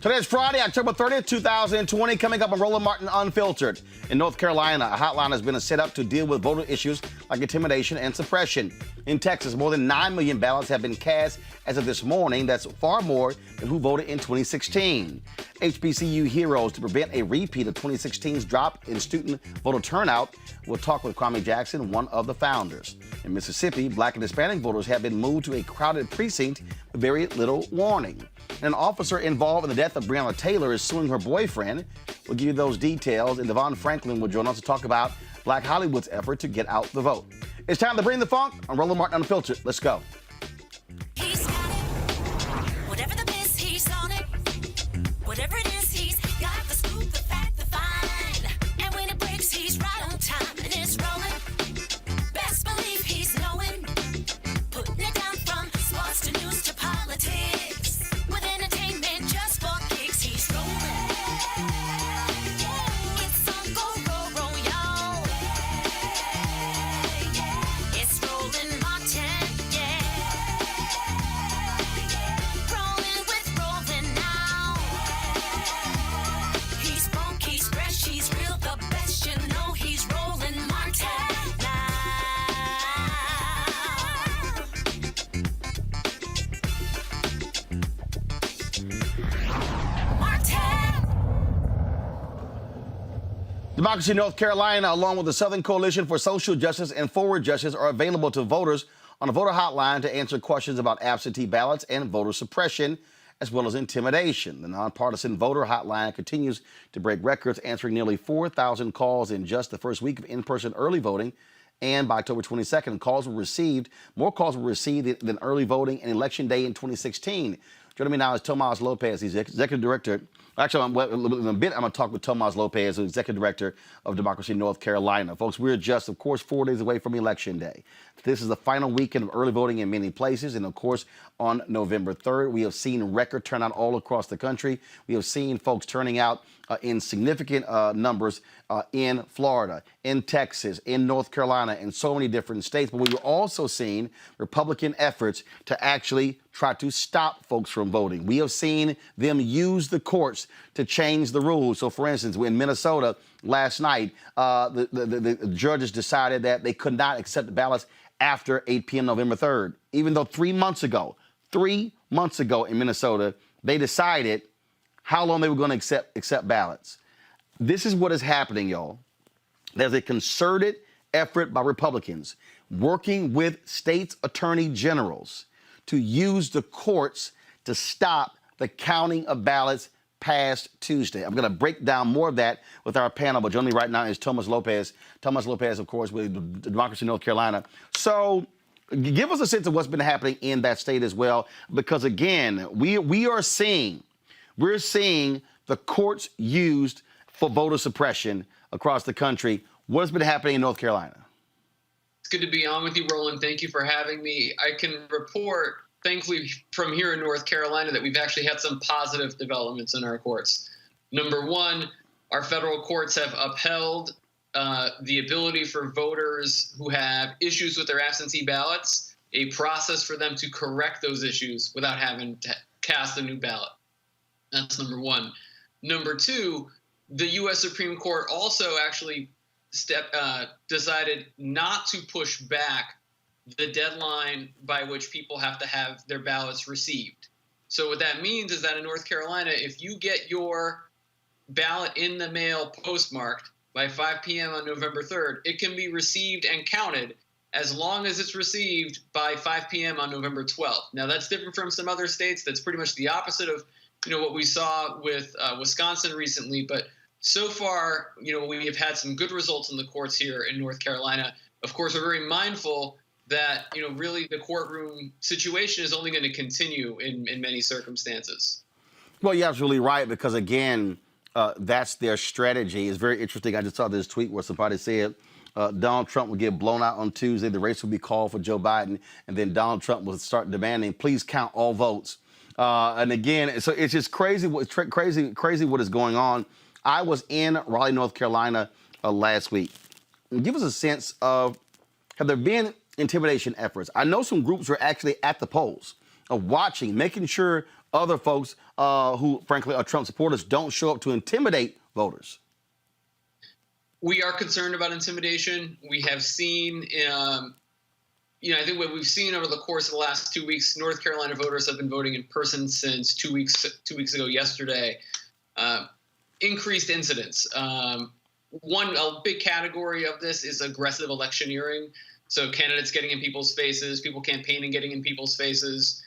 Today is Friday, October 30th, 2020. Coming up on Roland Martin Unfiltered. In North Carolina, a hotline has been set up to deal with voter issues like intimidation and suppression. In Texas, more than 9 million ballots have been cast as of this morning. That's far more than who voted in 2016. HBCU Heroes to prevent a repeat of 2016's drop in student voter turnout. We'll talk with Kwame Jackson, one of the founders. In Mississippi, Black and Hispanic voters have been moved to a crowded precinct with very little warning. An officer involved in the death of Breonna Taylor is suing her boyfriend. We'll give you those details, and Devon Franklin will join us to talk about Black Hollywood's effort to get out the vote. It's time to bring the funk on Roland Martin Unfiltered. Let's go. He's got it. Whatever the miss, he's on it. Whatever it is, he's got the scoop, the fact, the fine. And when it breaks, he's right on time and it's rolling. Best believe he's knowing. Putting it down from sports to news to politics. With entertainment just for kicks, he's rolling. It's on go, y'all. It's Roland Martin, yeah. Rolling with Roland now. He's funk, he's fresh, he's real, the best. You know he's Roland Martin now. Martin. Democracy North Carolina, along with the Southern Coalition for Social Justice and Forward Justice, are available to voters on a voter hotline to answer questions about absentee ballots and voter suppression, as well as intimidation. The nonpartisan voter hotline continues to break records, answering nearly 4,000 calls in just the first week of in-person early voting. And by October 22nd, more calls were received than early voting and Election Day in 2016. Joining me now is Tomas Lopez. He's executive director. Actually, in a bit, I'm going to talk with Tomas Lopez, who's executive director of Democracy North Carolina. Folks, we're just, of course, 4 days away from Election Day. This is the final weekend of early voting in many places. And, of course, on November 3rd, we have seen record turnout all across the country. We have seen folks turning out in significant numbers in Florida, in Texas, in North Carolina, in so many different states. But we were also seeing Republican efforts to actually try to stop folks from voting. We have seen them use the courts to change the rules. So, for instance, in Minnesota last night, the judges decided that they could not accept the ballots after 8 p.m. November 3rd, even though 3 months ago in Minnesota, they decided how long they were going to accept ballots. This is what is happening, y'all. There's a concerted effort by Republicans working with states' attorney generals to use the courts to stop the counting of ballots past Tuesday. I'm going to break down more of that with our panel, but joining me right now is Tomas Lopez. Tomas Lopez, of course, with Democracy North Carolina. So give us a sense of what's been happening in that state as well, because, again, we're seeing the courts used for voter suppression across the country. What's been happening in North Carolina? It's good to be on with you, Roland. Thank you for having me. I can report, thankfully, from here in North Carolina that we've actually had some positive developments in our courts. Number one, our federal courts have upheld the ability for voters who have issues with their absentee ballots, a process for them to correct those issues without having to cast a new ballot. That's number one. Number two, the U.S. Supreme Court also actually decided not to push back the deadline by which people have to have their ballots received. So what that means is that in North Carolina, if you get your ballot in the mail postmarked by 5 p.m. on November 3rd, it can be received and counted as long as it's received by 5 p.m. on November 12th. Now, that's different from some other states. That's pretty much the opposite of what we saw with Wisconsin recently. But so far, we have had some good results in the courts here in North Carolina. Of course, we're very mindful that, really the courtroom situation is only going to continue in many circumstances. Well, you're absolutely right, because, again, that's their strategy. It's very interesting. I just saw this tweet where somebody said Donald Trump would get blown out on Tuesday. The race would be called for Joe Biden, and then Donald Trump would start demanding, please count all votes. And again, so it's just crazy what is going on. I was in Raleigh, North Carolina last week. Give us a sense of, have there been intimidation efforts? I know some groups were actually at the polls, watching, making sure other folks who, frankly, are Trump supporters don't show up to intimidate voters? We are concerned about intimidation. We have seen, I think what we've seen over the course of the last 2 weeks, North Carolina voters have been voting in person since 2 weeks ago yesterday. Increased incidents. A big category of this is aggressive electioneering. So candidates getting in people's faces, people campaigning getting in people's faces,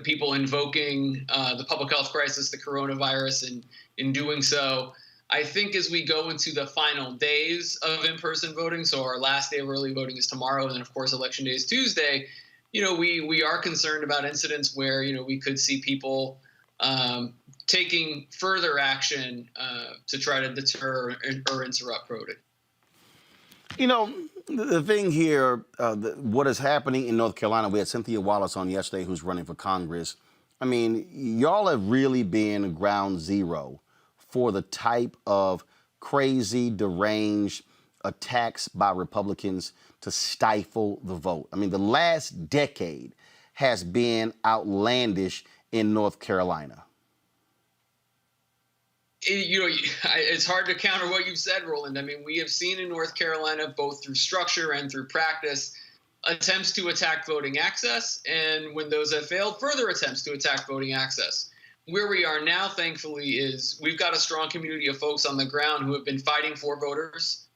people invoking the public health crisis, the coronavirus, and in doing so. I think as we go into the final days of in-person voting, so our last day of early voting is tomorrow, and then of course election day is Tuesday, we are concerned about incidents where, we could see people taking further action to try to deter or interrupt voting. The thing here, what is happening in North Carolina, we had Cynthia Wallace on yesterday who's running for Congress. I mean, y'all have really been ground zero for the type of crazy, deranged attacks by Republicans to stifle the vote. I mean, the last decade has been outlandish in North Carolina. It's hard to counter what you've said, Roland. I mean, we have seen in North Carolina, both through structure and through practice, attempts to attack voting access, and when those have failed, further attempts to attack voting access. Where we are now, thankfully, is we've got a strong community of folks on the ground who have been fighting for voters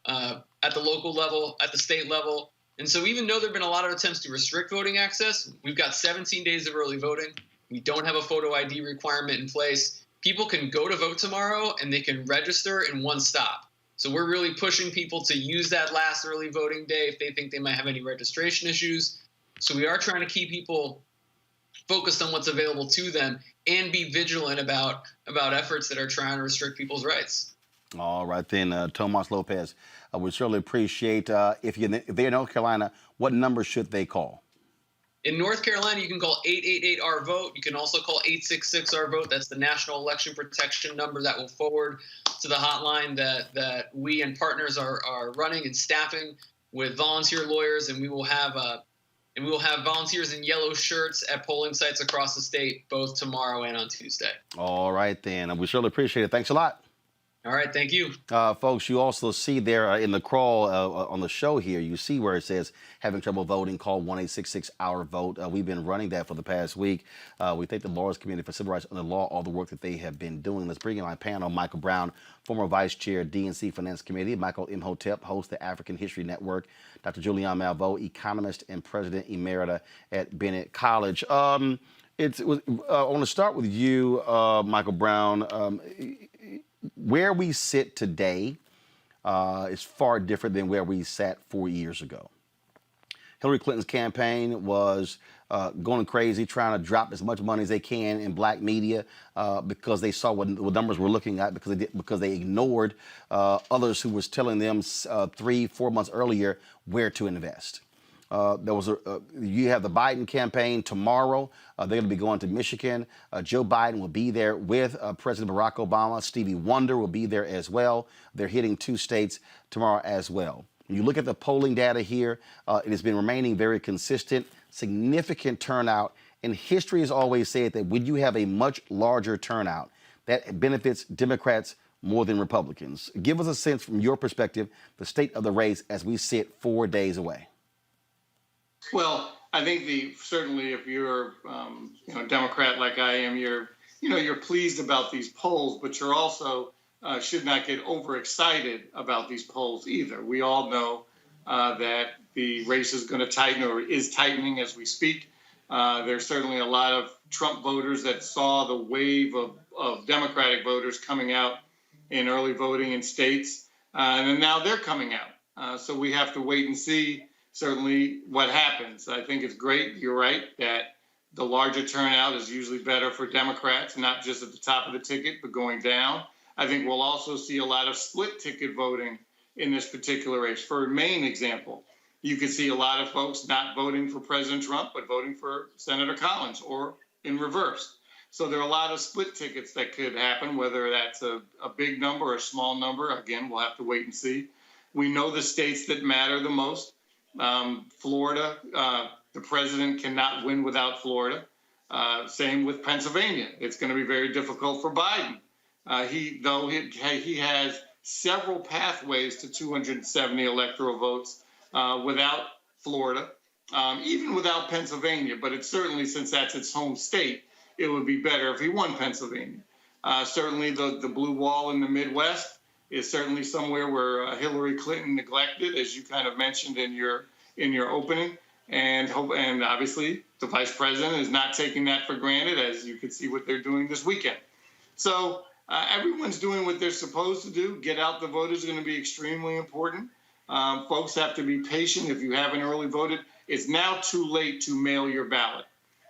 at the local level, at the state level. And so even though there have been a lot of attempts to restrict voting access, we've got 17 days of early voting. We don't have a photo ID requirement in place. People can go to vote tomorrow and they can register in one stop. So we're really pushing people to use that last early voting day if they think they might have any registration issues. So we are trying to keep people focused on what's available to them and be vigilant about efforts that are trying to restrict people's rights. All right, then, Tomas Lopez, I would certainly appreciate if they're in North Carolina, what number should they call? In North Carolina, you can call 888-R-VOTE. You can also call 866-R-VOTE. That's the National Election Protection number that will forward to the hotline that we and partners are running and staffing with volunteer lawyers, and we will have volunteers in yellow shirts at polling sites across the state, both tomorrow and on Tuesday. All right, then. We surely appreciate it. Thanks a lot. All right, thank you. Folks, you also see there in the crawl on the show here, you see where it says having trouble voting, call 1-866-OUR-VOTE. We've been running that for the past week. We thank the Lawyers Committee for Civil Rights Under Law, all the work that they have been doing. Let's bring in my panel, Michael Brown, former Vice Chair, DNC Finance Committee, Michael Imhotep, host of the African History Network, Dr. Julian Malveaux, economist and president emerita at Bennett College. I want to start with you, Michael Brown. Where we sit today is far different than where we sat 4 years ago. Hillary Clinton's campaign was going crazy, trying to drop as much money as they can in black media because they saw what numbers were looking at, because they ignored others who was telling them 3-4 months earlier where to invest. You have the Biden campaign tomorrow. They're going to be going to Michigan. Joe Biden will be there with President Barack Obama. Stevie Wonder will be there as well. They're hitting 2 states tomorrow as well. When you look at the polling data here, it has been remaining very consistent, significant turnout. And history has always said that when you have a much larger turnout, that benefits Democrats more than Republicans. Give us a sense from your perspective, the state of the race as we sit 4 days away. Well, I think certainly if you're a Democrat like I am, you're pleased about these polls, but you're also should not get overexcited about these polls either. We all know that the race is going to tighten, or is tightening as we speak. There's certainly a lot of Trump voters that saw the wave of Democratic voters coming out in early voting in states, and now they're coming out. So we have to wait and see. Certainly what happens. I think it's great. You're right that the larger turnout is usually better for Democrats, not just at the top of the ticket, but going down. I think we'll also see a lot of split ticket voting in this particular race. For a Maine example, you could see a lot of folks not voting for President Trump, but voting for Senator Collins, or in reverse. So there are a lot of split tickets that could happen, whether that's a big number or a small number. Again, we'll have to wait and see. We know the states that matter the most. Florida, the president cannot win without Florida. Same with Pennsylvania. It's going to be very difficult for Biden. He has several pathways to 270 electoral votes without Florida, even without Pennsylvania. But it's certainly, since that's its home state, it would be better if he won Pennsylvania. Certainly, the blue wall in the Midwest is certainly somewhere where Hillary Clinton neglected, as you kind of mentioned in your opening, and obviously the vice president is not taking that for granted, as you could see what they're doing this weekend. So everyone's doing what they're supposed to do. Get out the vote is going to be extremely important. Folks have to be patient. If you haven't early voted, it's now too late to mail your ballot.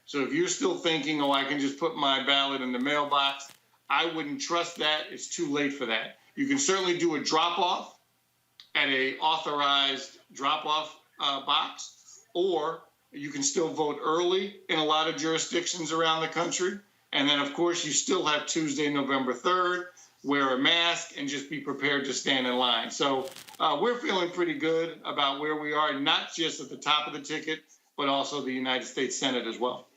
So if you're still thinking, oh, I can just put my ballot in the mailbox, I wouldn't trust that. It's too late for that. You can certainly do a drop-off at a authorized drop-off box, or you can still vote early in a lot of jurisdictions around the country. And then, of course, you still have Tuesday, November 3rd, wear a mask, and just be prepared to stand in line. So we're feeling pretty good about where we are, not just at the top of the ticket, but also the United States Senate as well.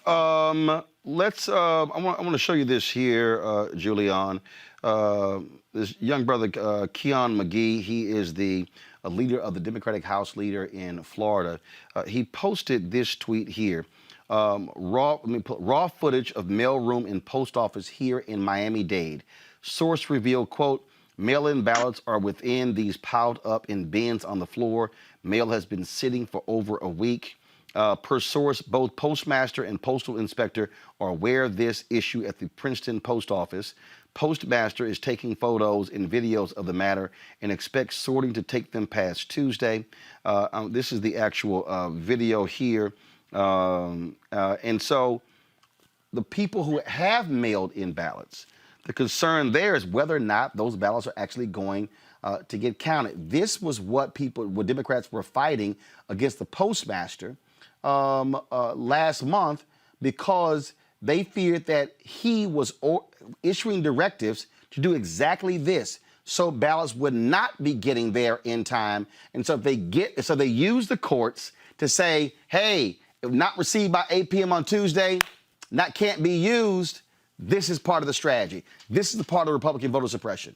I want to show you this here, Julian. This young brother, Keon McGee, he is the leader of the Democratic House leader in Florida. He posted this tweet here. Raw footage of mailroom and post office here in Miami-Dade. Source revealed, quote, mail-in ballots are within these piled up in bins on the floor. Mail has been sitting for over a week. Per source, both postmaster and postal inspector are aware of this issue at the Princeton post office. Postmaster is taking photos and videos of the matter and expects sorting to take them past Tuesday. This is the actual video here. And so the people who have mailed in ballots, the concern there is whether or not those ballots are actually going to get counted. This was what Democrats were fighting against the postmaster last month, because they feared that he was issuing directives to do exactly this, so ballots would not be getting there in time. And so they use the courts to say, hey, if not received by 8 p.m. on Tuesday, can't be used. This is part of the strategy. This is the part of Republican voter suppression.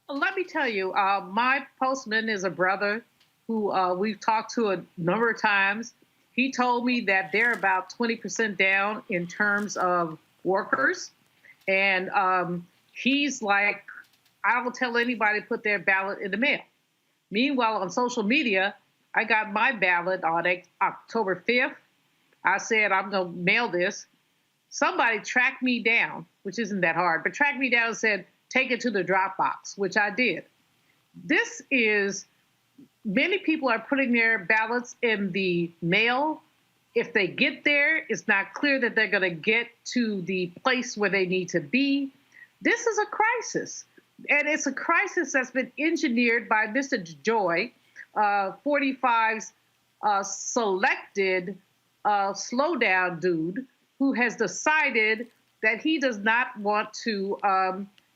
Let me tell you, my postman is a brother who we've talked to a number of times. He told me that they're about 20% down in terms of workers. And he's like, I will tell anybody to put their ballot in the mail. Meanwhile, on social media, I got my ballot on October 5th. I said, I'm going to mail this. Somebody tracked me down, which isn't that hard, but tracked me down and said, take it to the drop box, which I did. Many people are putting their ballots in the mail. If they get there, it's not clear that they're going to get to the place where they need to be. This is a crisis. And it's a crisis that's been engineered by Mr. Joy, 45's selected slowdown dude, who has decided that he does not want to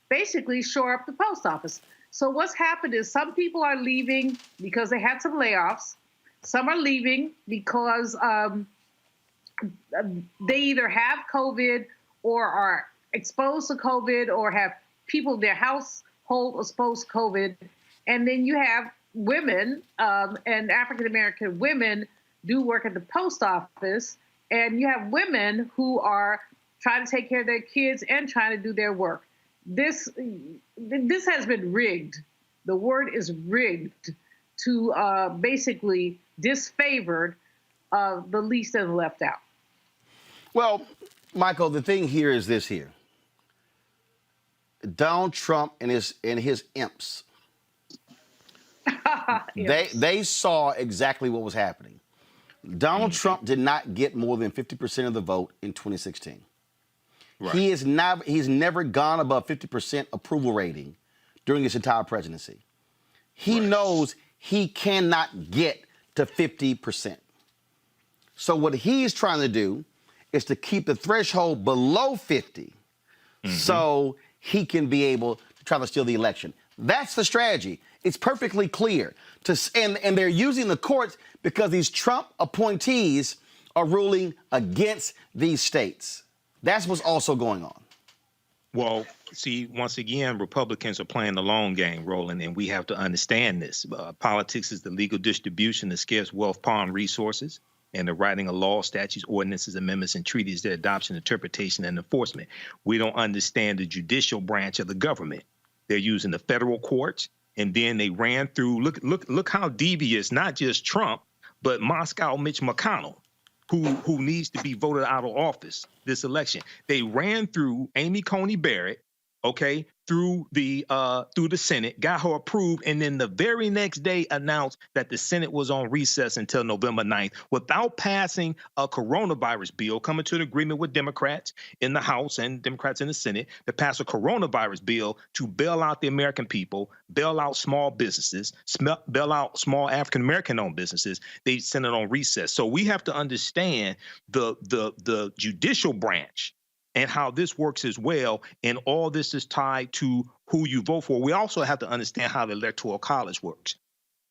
basically shore up the post office. So what's happened is some people are leaving because they had some layoffs. Some are leaving because they either have COVID or are exposed to COVID or have people in their household exposed to COVID. And then you have women, and African-American women do work at the post office. And you have women who are trying to take care of their kids and trying to do their work. This has been rigged. The word is rigged to basically disfavored the least and the left out. Well, Michael, the thing here is this here. Donald Trump and his imps, they saw exactly what was happening. Donald Trump did not get more than 50% of the vote in 2016. Right. He's never gone above 50% approval rating during his entire presidency. He knows he cannot get to 50%. So what he's trying to do is to keep the threshold below 50 so he can be able to try to steal the election. That's the strategy. It's perfectly clear. And they're using the courts because these Trump appointees are ruling against these states. That's what's also going on. Well, see, once again, Republicans are playing the long game, Roland, and we have to understand this. Politics is the legal distribution of scarce wealth, power, and resources, and the writing of laws, statutes, ordinances, amendments, and treaties, their adoption, interpretation, and enforcement. We don't understand the judicial branch of the government. They're using the federal courts, and then they ran through. Look how devious not just Trump, but Moscow Mitch McConnell, who needs to be voted out of office this election. They ran through Amy Coney Barrett, okay, through the Senate, got her approved, and then the very next day announced that the Senate was on recess until November 9th without passing a coronavirus bill, coming to an agreement with Democrats in the House and Democrats in the Senate to pass a coronavirus bill to bail out the American people, bail out small businesses, bail out small African-American-owned businesses. They sent it on recess. So we have to understand the judicial branch and how this works as well. And all this is tied to who you vote for. We also have to understand how the Electoral College works,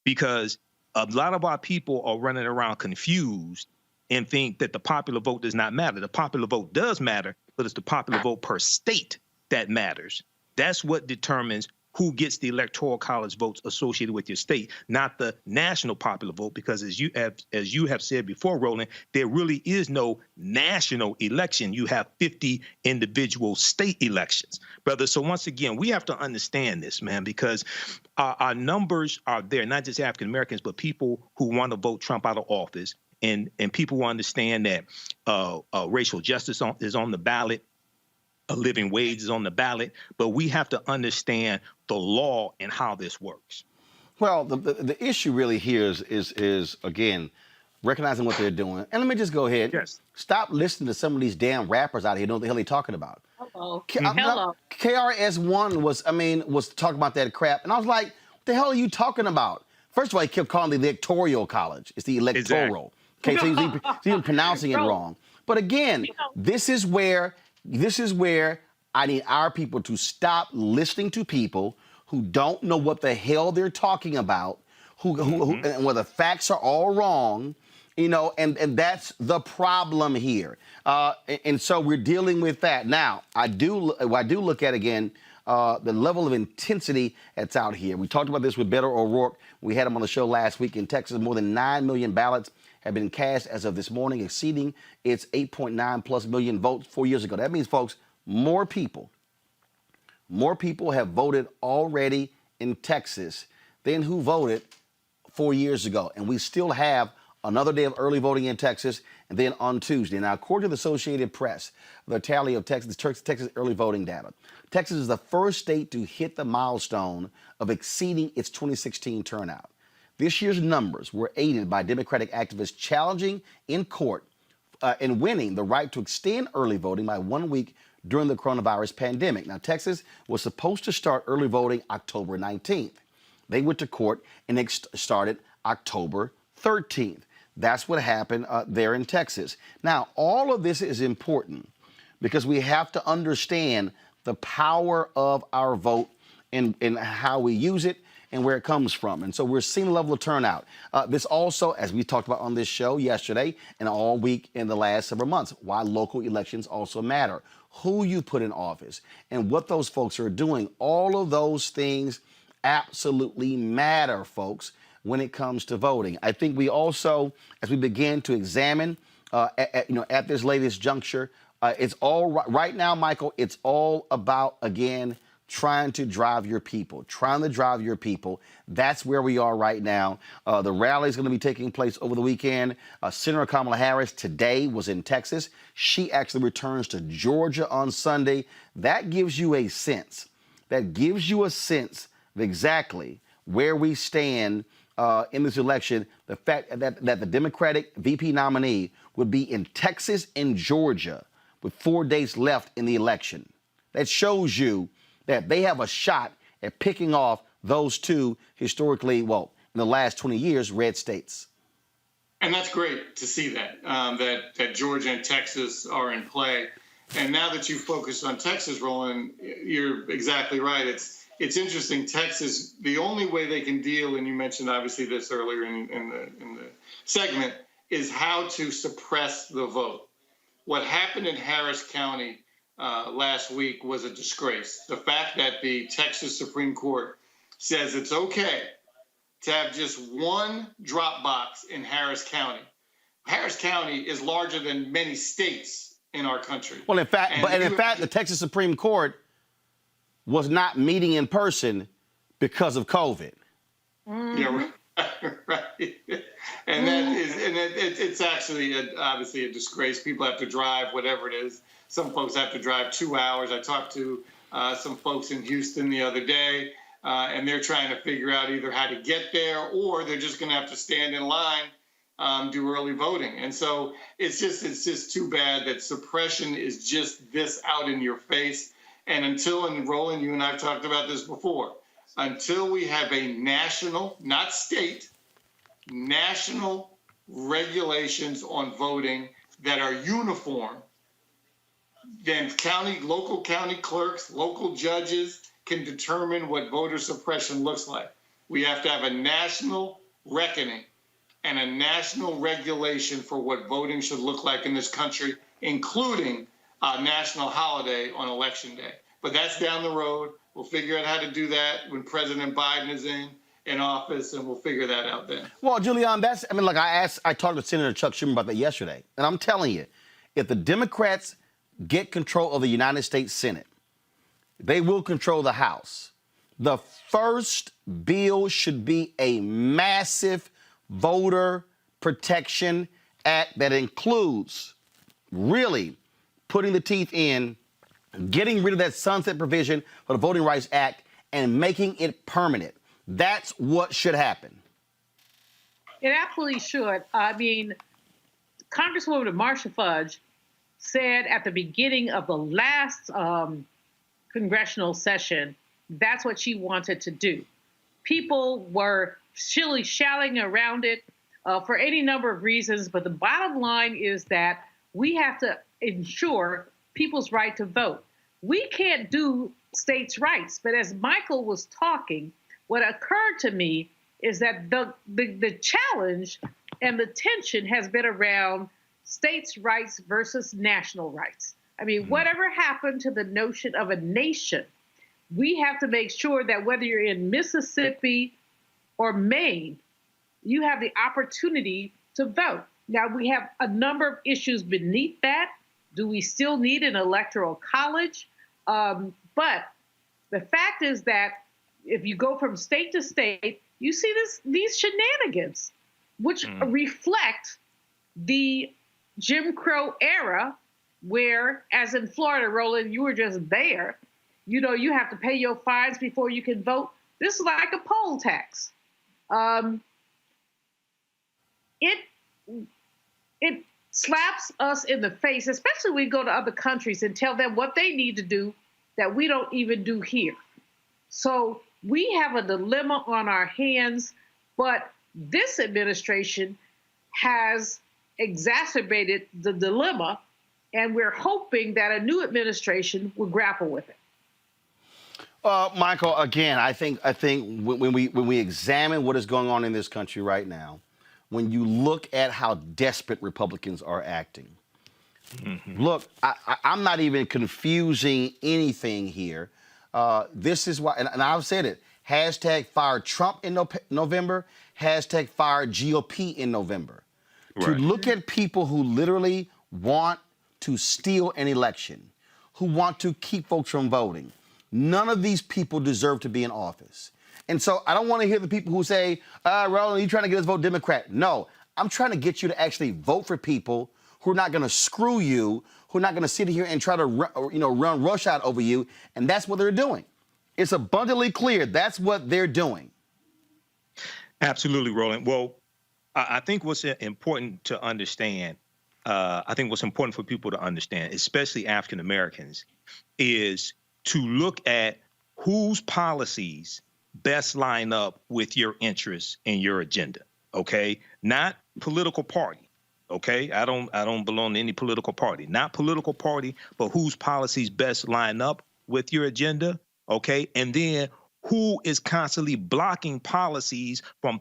because a lot of our people are running around confused and think that the popular vote does not matter. The popular vote does matter, but it's the popular vote per state that matters. That's what determines who gets the Electoral College votes associated with your state, not the national popular vote, because as you have said before, Roland, there really is no national election. You have 50 individual state elections, brother. So once again, we have to understand this, man, because our numbers are there, not just African Americans, but people who want to vote Trump out of office, and people who understand that racial justice is on the ballot. A living wage is on the ballot, but we have to understand the law and how this works. Well, the issue really here is again, recognizing what they're doing. And let me just go ahead. Yes. Stop listening to some of these damn rappers out here who know what the hell they're talking about. Hello. Hello. KRS-One was talking about that crap. And I was like, what the hell are you talking about? First of all, he kept calling it the Electoral College. It's the electoral. Exactly. Okay, so he's even pronouncing it wrong. But again, this is where I need our people to stop listening to people who don't know what the hell they're talking about, who and where the facts are all wrong, and that's the problem here. And so we're dealing with that. Now, I do look at, again, the level of intensity that's out here. We talked about this with Beto O'Rourke. We had him on the show last week. In Texas, more than 9 million ballots have been cast as of this morning, exceeding its 8.9 plus million votes 4 years ago. That means, folks, more people have voted already in Texas than who voted 4 years ago. And we still have another day of early voting in Texas, and then on Tuesday. Now, according to the Associated Press, the tally of Texas early voting data, Texas is the first state to hit the milestone of exceeding its 2016 turnout. This year's numbers were aided by Democratic activists challenging in court and winning the right to extend early voting by 1 week during the coronavirus pandemic. Now, Texas was supposed to start early voting October 19th. They went to court and it started October 13th. That's what happened there in Texas. Now, all of this is important because we have to understand the power of our vote and how we use it and where it comes from. And so we're seeing a level of turnout. This also, as we talked about on this show yesterday and all week in the last several months, why local elections also matter. Who you put in office and what those folks are doing. All of those things absolutely matter, folks, when it comes to voting. I think we also, as we begin to examine, at this latest juncture, it's all right now, Michael, it's all about, again, trying to drive your people. That's where we are right now. The rally is going to be taking place over the weekend. Senator Kamala Harris today was in Texas. She actually returns to Georgia on Sunday. That gives you a sense. Of exactly where we stand in this election. The fact that the Democratic VP nominee would be in Texas and Georgia with 4 days left in the election. That shows you that they have a shot at picking off those two historically, in the last 20 years, red states. And that's great to see that, that Georgia and Texas are in play. And now that you focus on Texas, Roland, you're exactly right. It's interesting. Texas, the only way they can deal, and you mentioned obviously this earlier in the segment, is how to suppress the vote. What happened in Harris County last week was a disgrace. The fact that the Texas Supreme Court says it's okay to have just one drop box in Harris County. Harris County is larger than many states in our country. Well, in fact, the Texas Supreme Court was not meeting in person because of COVID. Yeah, right. And it's actually obviously a disgrace. People have to drive, whatever it is. Some folks have to drive 2 hours. I talked to some folks in Houston the other day, and they're trying to figure out either how to get there or they're just going to have to stand in line, do early voting. And so it's just too bad that suppression is just this out in your face. And and Roland, you and I have talked about this before, until we have a national, not state, national regulations on voting that are uniform, then local county clerks, local judges can determine what voter suppression looks like. We have to have a national reckoning and a national regulation for what voting should look like in this country, including a national holiday on Election Day. But that's down the road. We'll figure out how to do that when President Biden is in office, and we'll figure that out then. Well, Julian, I talked to Senator Chuck Schumer about that yesterday, and I'm telling you, if the Democrats get control of the United States Senate, they will control the House. The first bill should be a massive voter protection act that includes really putting the teeth in, getting rid of that sunset provision for the Voting Rights Act and making it permanent. That's what should happen. It absolutely should. I mean, Congresswoman Marcia Fudge said at the beginning of the last congressional session, that's what she wanted to do. People were shilly-shallying around it for any number of reasons, but the bottom line is that we have to ensure people's right to vote. We can't do states' rights, but as Michael was talking, what occurred to me is that the challenge and the tension has been around states' rights versus national rights. I mean, whatever happened to the notion of a nation, we have to make sure that whether you're in Mississippi or Maine, you have the opportunity to vote. Now, we have a number of issues beneath that. Do we still need an electoral college? But the fact is that if you go from state to state, you see these shenanigans, which reflect the Jim Crow era, where, as in Florida, Roland, you were just there. You know, you have to pay your fines before you can vote. This is like a poll tax. It slaps us in the face, especially when we go to other countries and tell them what they need to do that we don't even do here. So we have a dilemma on our hands, but this administration has exacerbated the dilemma, and we're hoping that a new administration will grapple with it. Michael, again, I think when we examine what is going on in this country right now, when you look at how desperate Republicans are acting, look, I'm not even confusing anything here. This is why, and I've said it, hashtag fire Trump in November, hashtag fire GOP in November. Right. To look at people who literally want to steal an election, who want to keep folks from voting. None of these people deserve to be in office. And so I don't want to hear the people who say, Roland, you're trying to get us to vote Democrat. No, I'm trying to get you to actually vote for people who are not going to screw you, who are not going to sit here and try to run roughshod over you. And that's what they're doing. It's abundantly clear that's what they're doing. Absolutely, Roland. Well, I think what's important to understand, I think what's important for people to understand, especially African Americans, is to look at whose policies best line up with your interests and your agenda. Okay, not political party. Okay, I don't belong to any political party. Not political party, but whose policies best line up with your agenda. Okay, and then who is constantly blocking policies from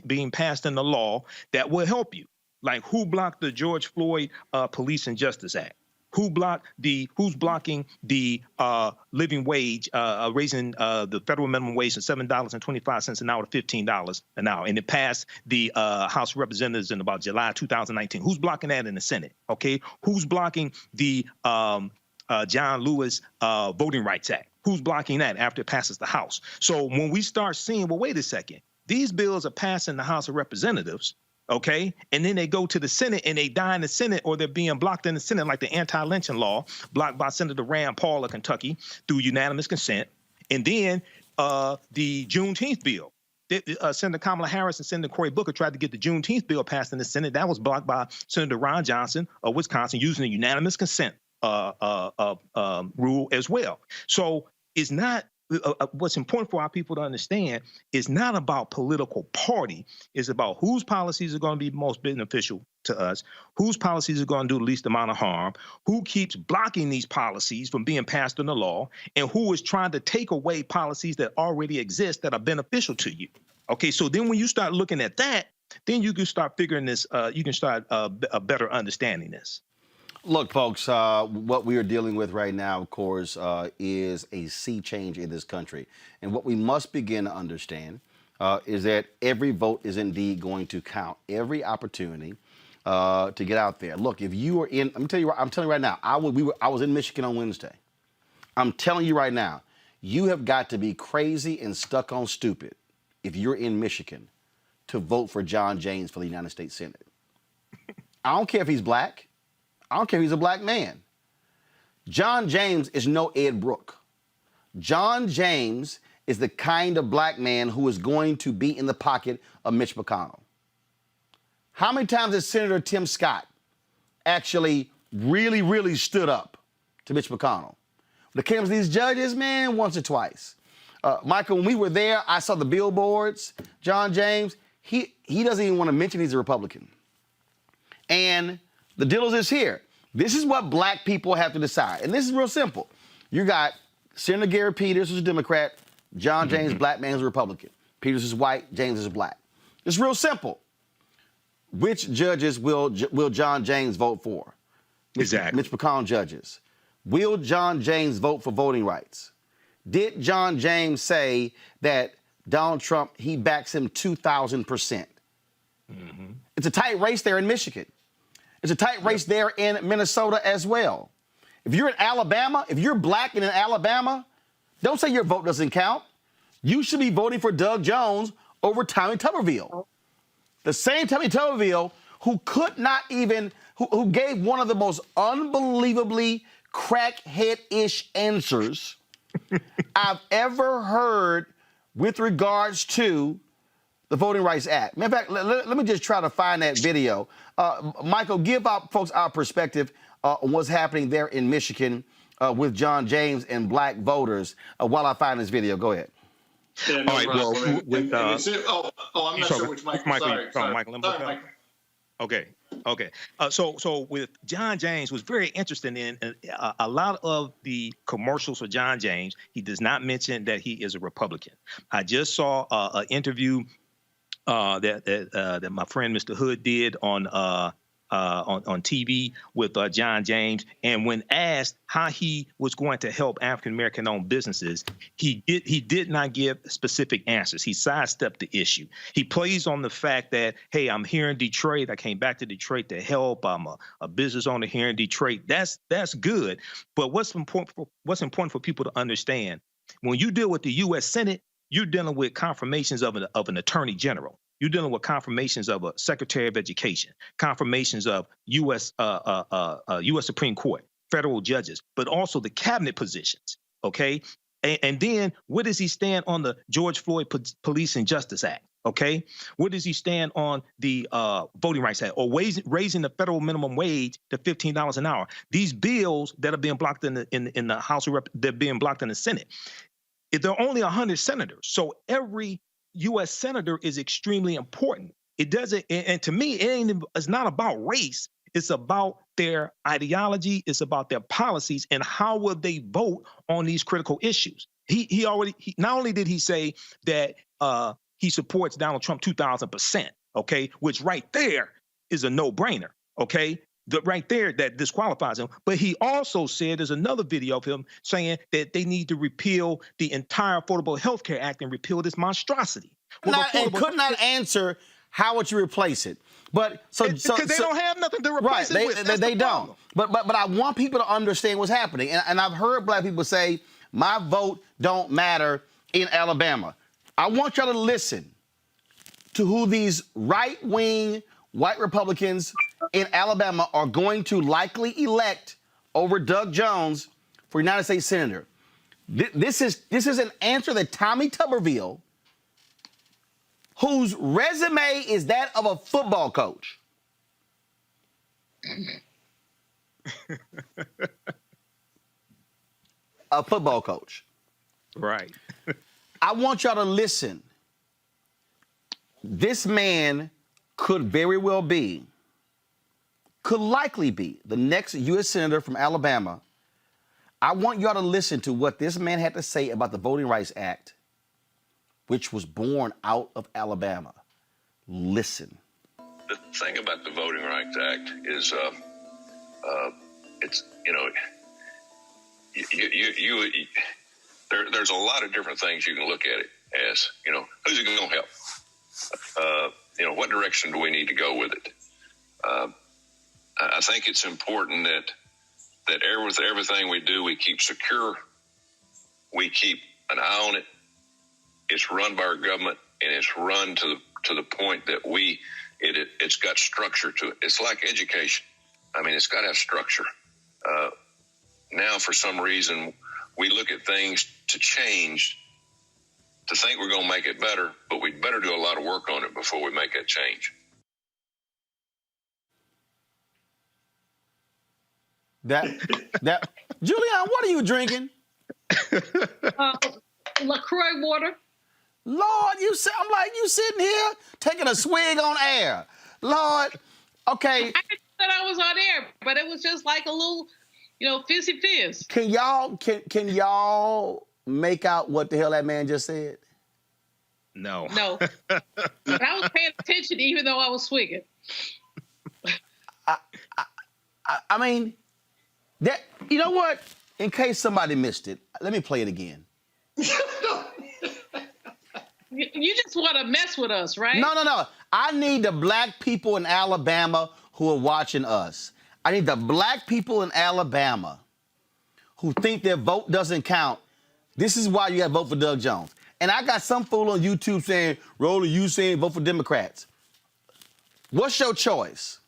being passed into law that will help you. Like, who blocked the George Floyd Police and Justice Act? Who's blocking the living wage, raising the federal minimum wage from $7.25 an hour to $15 an hour? And it passed the House of Representatives in about July 2019. Who's blocking that in the Senate? Okay. Who's blocking the John Lewis Voting Rights Act? Who's blocking that after it passes the House? So when we start seeing, well, wait a second, these bills are passing the House of Representatives, okay, and then they go to the Senate and they die in the Senate, or they're being blocked in the Senate, like the anti-lynching law blocked by Senator Rand Paul of Kentucky through unanimous consent. And then the Juneteenth bill. Senator Kamala Harris and Senator Cory Booker tried to get the Juneteenth bill passed in the Senate. That was blocked by Senator Ron Johnson of Wisconsin using a unanimous consent rule as well. So it's not, what's important for our people to understand is not about political party. It's about whose policies are going to be most beneficial to us, whose policies are going to do the least amount of harm, who keeps blocking these policies from being passed into law, and who is trying to take away policies that already exist that are beneficial to you. Okay, so then when you start looking at that, then you can start figuring this, you can start better understanding this. Look, folks, what we are dealing with right now, of course, is a sea change in this country. And what we must begin to understand is that every vote is indeed going to count. Every opportunity to get out there. Look, if you are in, I'm telling you right now, I was in Michigan on Wednesday. I'm telling you right now, you have got to be crazy and stuck on stupid if you're in Michigan to vote for John James for the United States Senate. I don't care if he's black. I don't care if he's a black man. John James is no Ed Brooke. John James is the kind of black man who is going to be in the pocket of Mitch McConnell. How many times has Senator Tim Scott actually really stood up to Mitch McConnell? When it comes to these judges, man, once or twice. Michael, when we were there, I saw the billboards. John James, he doesn't even want to mention he's a Republican. And the deal is this here. This is what black people have to decide. And this is real simple. You got Senator Gary Peters, who's a Democrat. John James, black man, who's a Republican. Peters is white. James is black. It's real simple. Which judges will John James vote for? Exactly. Mitch McConnell judges. Will John James vote for voting rights? Did John James say that Donald Trump, he backs him 2,000%? It's a tight race there in Michigan. It's a tight race there in Minnesota as well. If you're in Alabama, if you're black and in Alabama, don't say your vote doesn't count. You should be voting for Doug Jones over Tommy Tuberville. The same Tommy Tuberville who could not even, who gave one of the most unbelievably crackhead-ish answers I've ever heard with regards to the Voting Rights Act. Matter of fact, let me just try to find that video. Michael, give out folks our perspective on what's happening there in Michigan with John James and black voters while I find this video. Go ahead. Yeah, no All right, problem. well, with, I'm not sure which Michael. Sorry. Michael. Sorry, Michael. Okay. So with John James, was very interesting in a lot of the commercials for John James. He does not mention that he is a Republican. I just saw an interview that my friend Mr. Hood did on TV with John James, and when asked how he was going to help African American owned businesses, he did not give specific answers. He sidestepped the issue. He plays on the fact that, hey, I'm here in Detroit. I came back to Detroit to help. I'm a business owner here in Detroit. That's good. But what's important for people to understand, when you deal with the U.S. Senate, you're dealing with confirmations of an attorney general. You're dealing with confirmations of a Secretary of Education, confirmations of U.S. Supreme Court, federal judges, but also the cabinet positions. Okay, and then where does he stand on the George Floyd Police and Justice Act? Okay, where does he stand on the Voting Rights Act, or raising the federal minimum wage to $15 an hour? These bills that are being blocked in the House of Rep, they're being blocked in the Senate. There are only 100 senators, so every U.S. senator is extremely important. It doesn't, and to me, it's not about race. It's about their ideology. It's about their policies and how will they vote on these critical issues. He not only did he say that he supports Donald Trump 2,000%, okay, which right there is a no-brainer, okay? Right there, that disqualifies him. But he also said, there's another video of him saying that they need to repeal the entire Affordable Health Care Act and repeal this monstrosity. And could not answer how would you replace it. But because they don't have nothing to replace it with. That's they the don't. problem. But I want people to understand what's happening. And I've heard black people say, my vote don't matter in Alabama. I want y'all to listen to who these right-wing white Republicans in Alabama are going to likely elect over Doug Jones for United States Senator. This is an answer that Tommy Tuberville, whose resume is that of a football coach. A football coach. Right. I want y'all to listen. This man could very well be, could likely be the next U.S. Senator from Alabama. I want y'all to listen to what this man had to say about the Voting Rights Act, which was born out of Alabama. Listen. The thing about the Voting Rights Act is, it's, there's a lot of different things you can look at it as. Who's it going to help? What direction do we need to go with it? I think it's important that with everything we do, we keep secure. We keep an eye on it. It's run by our government, and it's run to the point that it's got structure to it. It's like education. I mean, it's got to have structure. Now, for some reason, we look at things to change, to think we're going to make it better, but we'd better do a lot of work on it before we make that change. Julian, what are you drinking? LaCroix water. Lord, I'm like, you sitting here taking a swig on air. Lord, okay. I didn't know that I was on air, but it was just like a little, fizzy fizz. Can y'all make out what the hell that man just said? No. No. But I was paying attention even though I was swigging. I mean, that, you know what? In case somebody missed it, let me play it again. You just want to mess with us, right? No. I need the black people in Alabama who are watching us. I need the black people in Alabama who think their vote doesn't count. This is why you got to vote for Doug Jones. And I got some fool on YouTube saying, Roller, you saying vote for Democrats. What's your choice?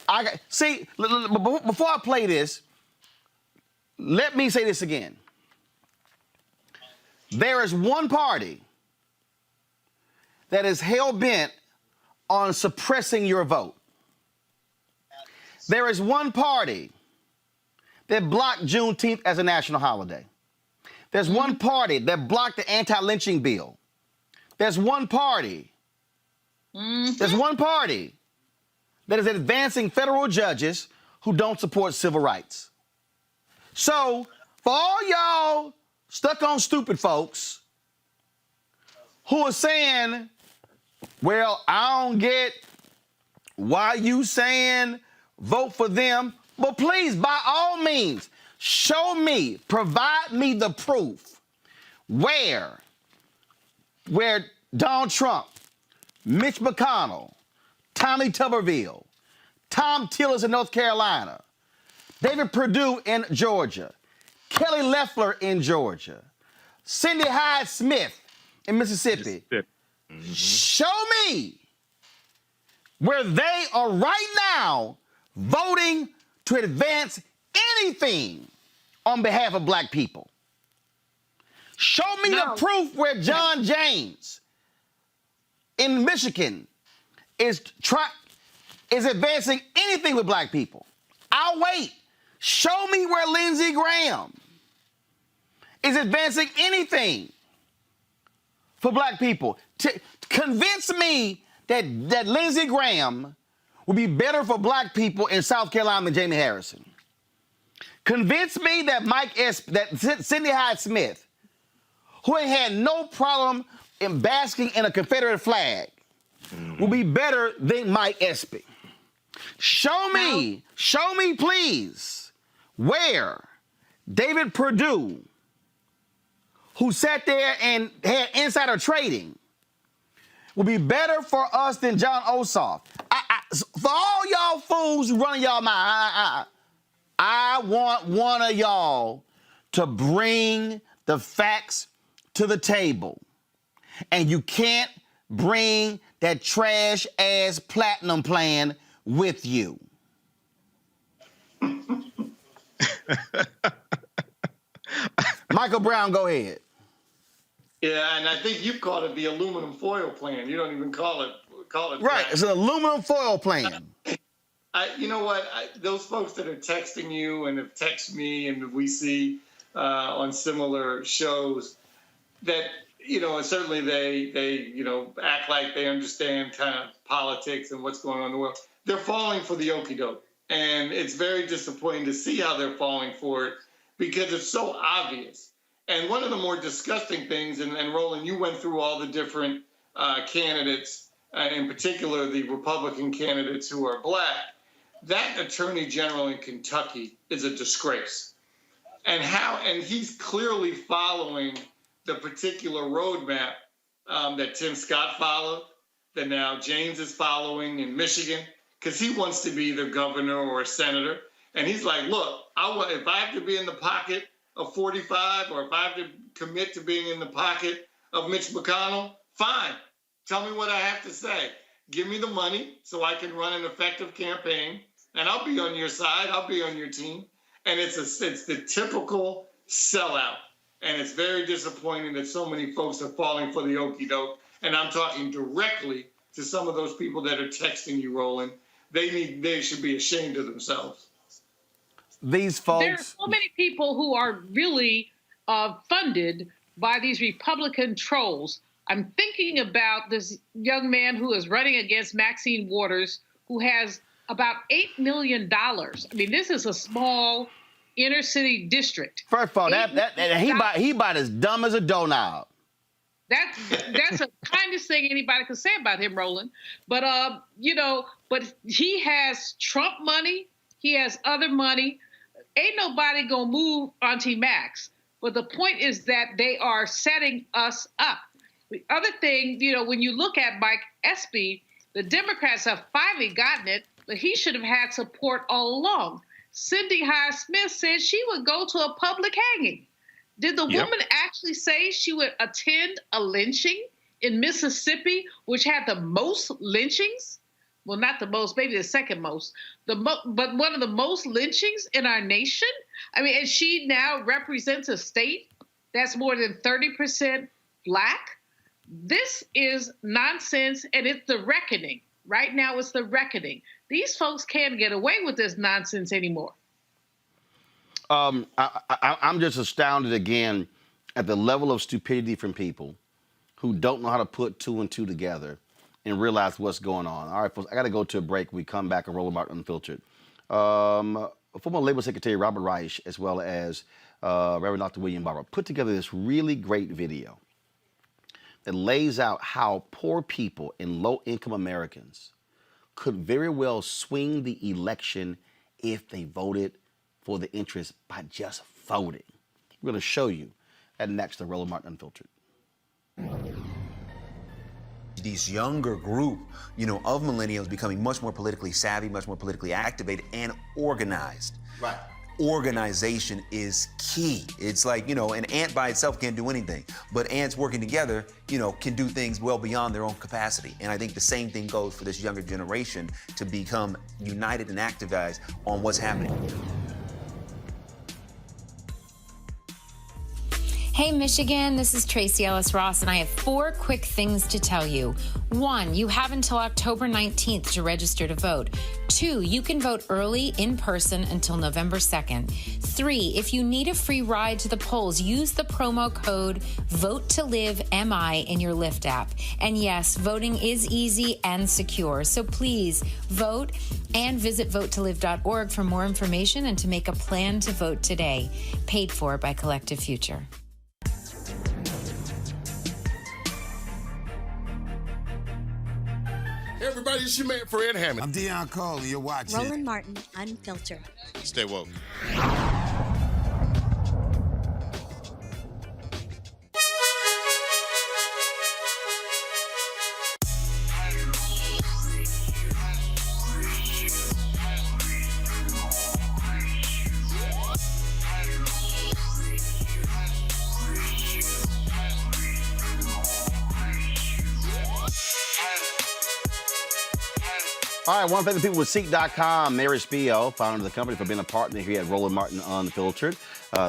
Before I play this, let me say this again. There is one party that is hell-bent on suppressing your vote. There is one party that blocked Juneteenth as a national holiday. There's one party that blocked the anti-lynching bill. There's one party. There's one party that is advancing federal judges who don't support civil rights. So, for all y'all stuck on stupid folks who are saying, well, I don't get why you saying vote for them, but please, by all means, show me, provide me the proof where Donald Trump, Mitch McConnell, Tommy Tuberville, Tom Tillis in North Carolina, David Perdue in Georgia, Kelly Loeffler in Georgia, Cindy Hyde-Smith in Mississippi. Mm-hmm. Show me where they are right now voting to advance anything on behalf of black people. Show me the proof where John James in Michigan is advancing anything with black people. I'll wait. Show me where Lindsey Graham is advancing anything for black people. Convince me that Lindsey Graham will be better for black people in South Carolina than Jamie Harrison. Convince me that that Cindy Hyde-Smith, who ain't had no problem in basking in a Confederate flag, will be better than Mike Espy. Show me, please, where David Perdue, who sat there and had insider trading, will be better for us than John Ossoff. For all y'all fools who running y'all mouth, I want one of y'all to bring the facts to the table. And you can't bring that trash-ass platinum plan with you. Michael Brown, go ahead. Yeah, and I think you called it the aluminum foil plan. You don't even call it right. It's an aluminum foil plan. You know what? Those folks that are texting you and have texted me, and we see on similar shows that, you know, and certainly they act like they understand kind of politics and what's going on in the world. They're falling for the okie doke, and it's very disappointing to see how they're falling for it because it's so obvious. And one of the more disgusting things, and Roland, you went through all the different candidates, in particular the Republican candidates who are black. That attorney general in Kentucky is a disgrace. And he's clearly following the particular roadmap that Tim Scott followed, that now James is following in Michigan, because he wants to be the governor or a senator. And he's like, look, if I have to be in the pocket of 45, or if I have to commit to being in the pocket of Mitch McConnell, fine. Tell me what I have to say. Give me the money so I can run an effective campaign, and I'll be on your side. I'll be on your team. And it's the typical sellout. And it's very disappointing that so many folks are falling for the okie doke. And I'm talking directly to some of those people that are texting you, Roland. They should be ashamed of themselves. These folks. There are so many people who are really funded by these Republican trolls. I'm thinking about this young man who is running against Maxine Waters, who has about $8 million. I mean, this is a small inner city district. First of all, he about as dumb as a doorknob. That's the kindest thing anybody could say about him, Roland. But but he has Trump money. He has other money. Ain't nobody gonna move Auntie Max. But the point is that they are setting us up. The other thing, when you look at Mike Espy, the Democrats have finally gotten it, but he should have had support all along. Cindy Hyde-Smith said she would go to a public hanging. Did the woman actually say she would attend a lynching in Mississippi, which had the most lynchings? Well, not the most, maybe the second most, but one of the most lynchings in our nation. I mean, and she now represents a state that's more than 30% black. This is nonsense, and it's the reckoning. Right now, it's the reckoning. These folks can't get away with this nonsense anymore. I'm just astounded again at the level of stupidity from people who don't know how to put two and two together and realize what's going on. All right, folks, I got to go to a break. We come back and roll about Unfiltered. Former Labor Secretary Robert Reich, as well as Reverend Dr. William Barber, put together this really great video that lays out how poor people and low-income Americans could very well swing the election if they voted for the interest by just voting. We're going to show you that next to Roland Martin Unfiltered. These younger group, of millennials becoming much more politically savvy, much more politically activated and organized. Right. Organization is key. It's like, an ant by itself can't do anything, but ants working together, can do things well beyond their own capacity. And I think the same thing goes for this younger generation to become united and activized on what's happening. Hey Michigan, this is Tracy Ellis Ross, and I have 4 quick things to tell you. 1, you have until October 19th to register to vote. 2, you can vote early in person until November 2nd. 3, if you need a free ride to the polls, use the promo code VOTE2LIVE-MI in your Lyft app. And yes, voting is easy and secure, so please vote and visit votelive.org for more information and to make a plan to vote today. Paid for by Collective Future. it's your man Fred Hammond. I'm Deion Cole, and you're watching Roland Martin, Unfiltered. Stay woke. All right, I want to thank the people with Seek.com, Mary Spio, founder of the company, for being a partner here at Roland Martin Unfiltered.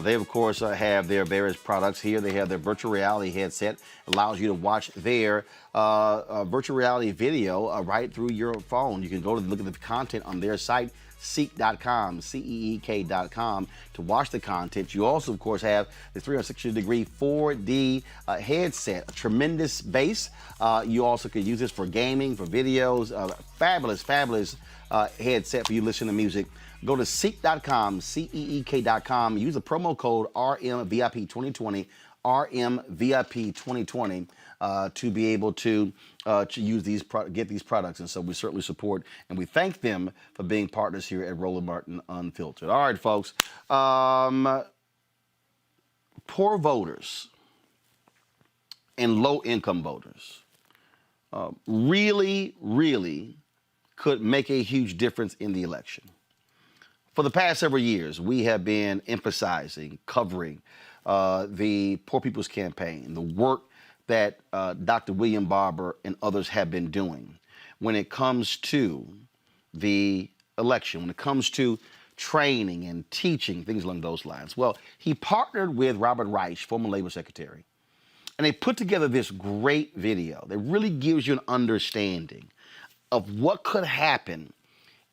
They, of course, have their various products here. They have their virtual reality headset, allows you to watch their virtual reality video right through your phone. You can go to look at the content on their site, Seek.com, CEEK.com, to watch the content. You also, of course, have the 360-degree 4D headset, a tremendous bass. You also could use this for gaming, for videos. Fabulous headset for you listening to music. Go to Seek.com, CEEK.com. Use the promo code RMVIP2020, RMVIP2020, to be able to use these get these products. And so we certainly support and we thank them for being partners here at Roland Martin Unfiltered. All right, folks. Poor voters and low-income voters really could make a huge difference in the election. For the past several years, we have been emphasizing, covering the Poor People's Campaign, the work that Dr. William Barber and others have been doing when it comes to the election, when it comes to training and teaching, things along those lines. Well, he partnered with Robert Reich, former Labor Secretary, and they put together this great video that really gives you an understanding of what could happen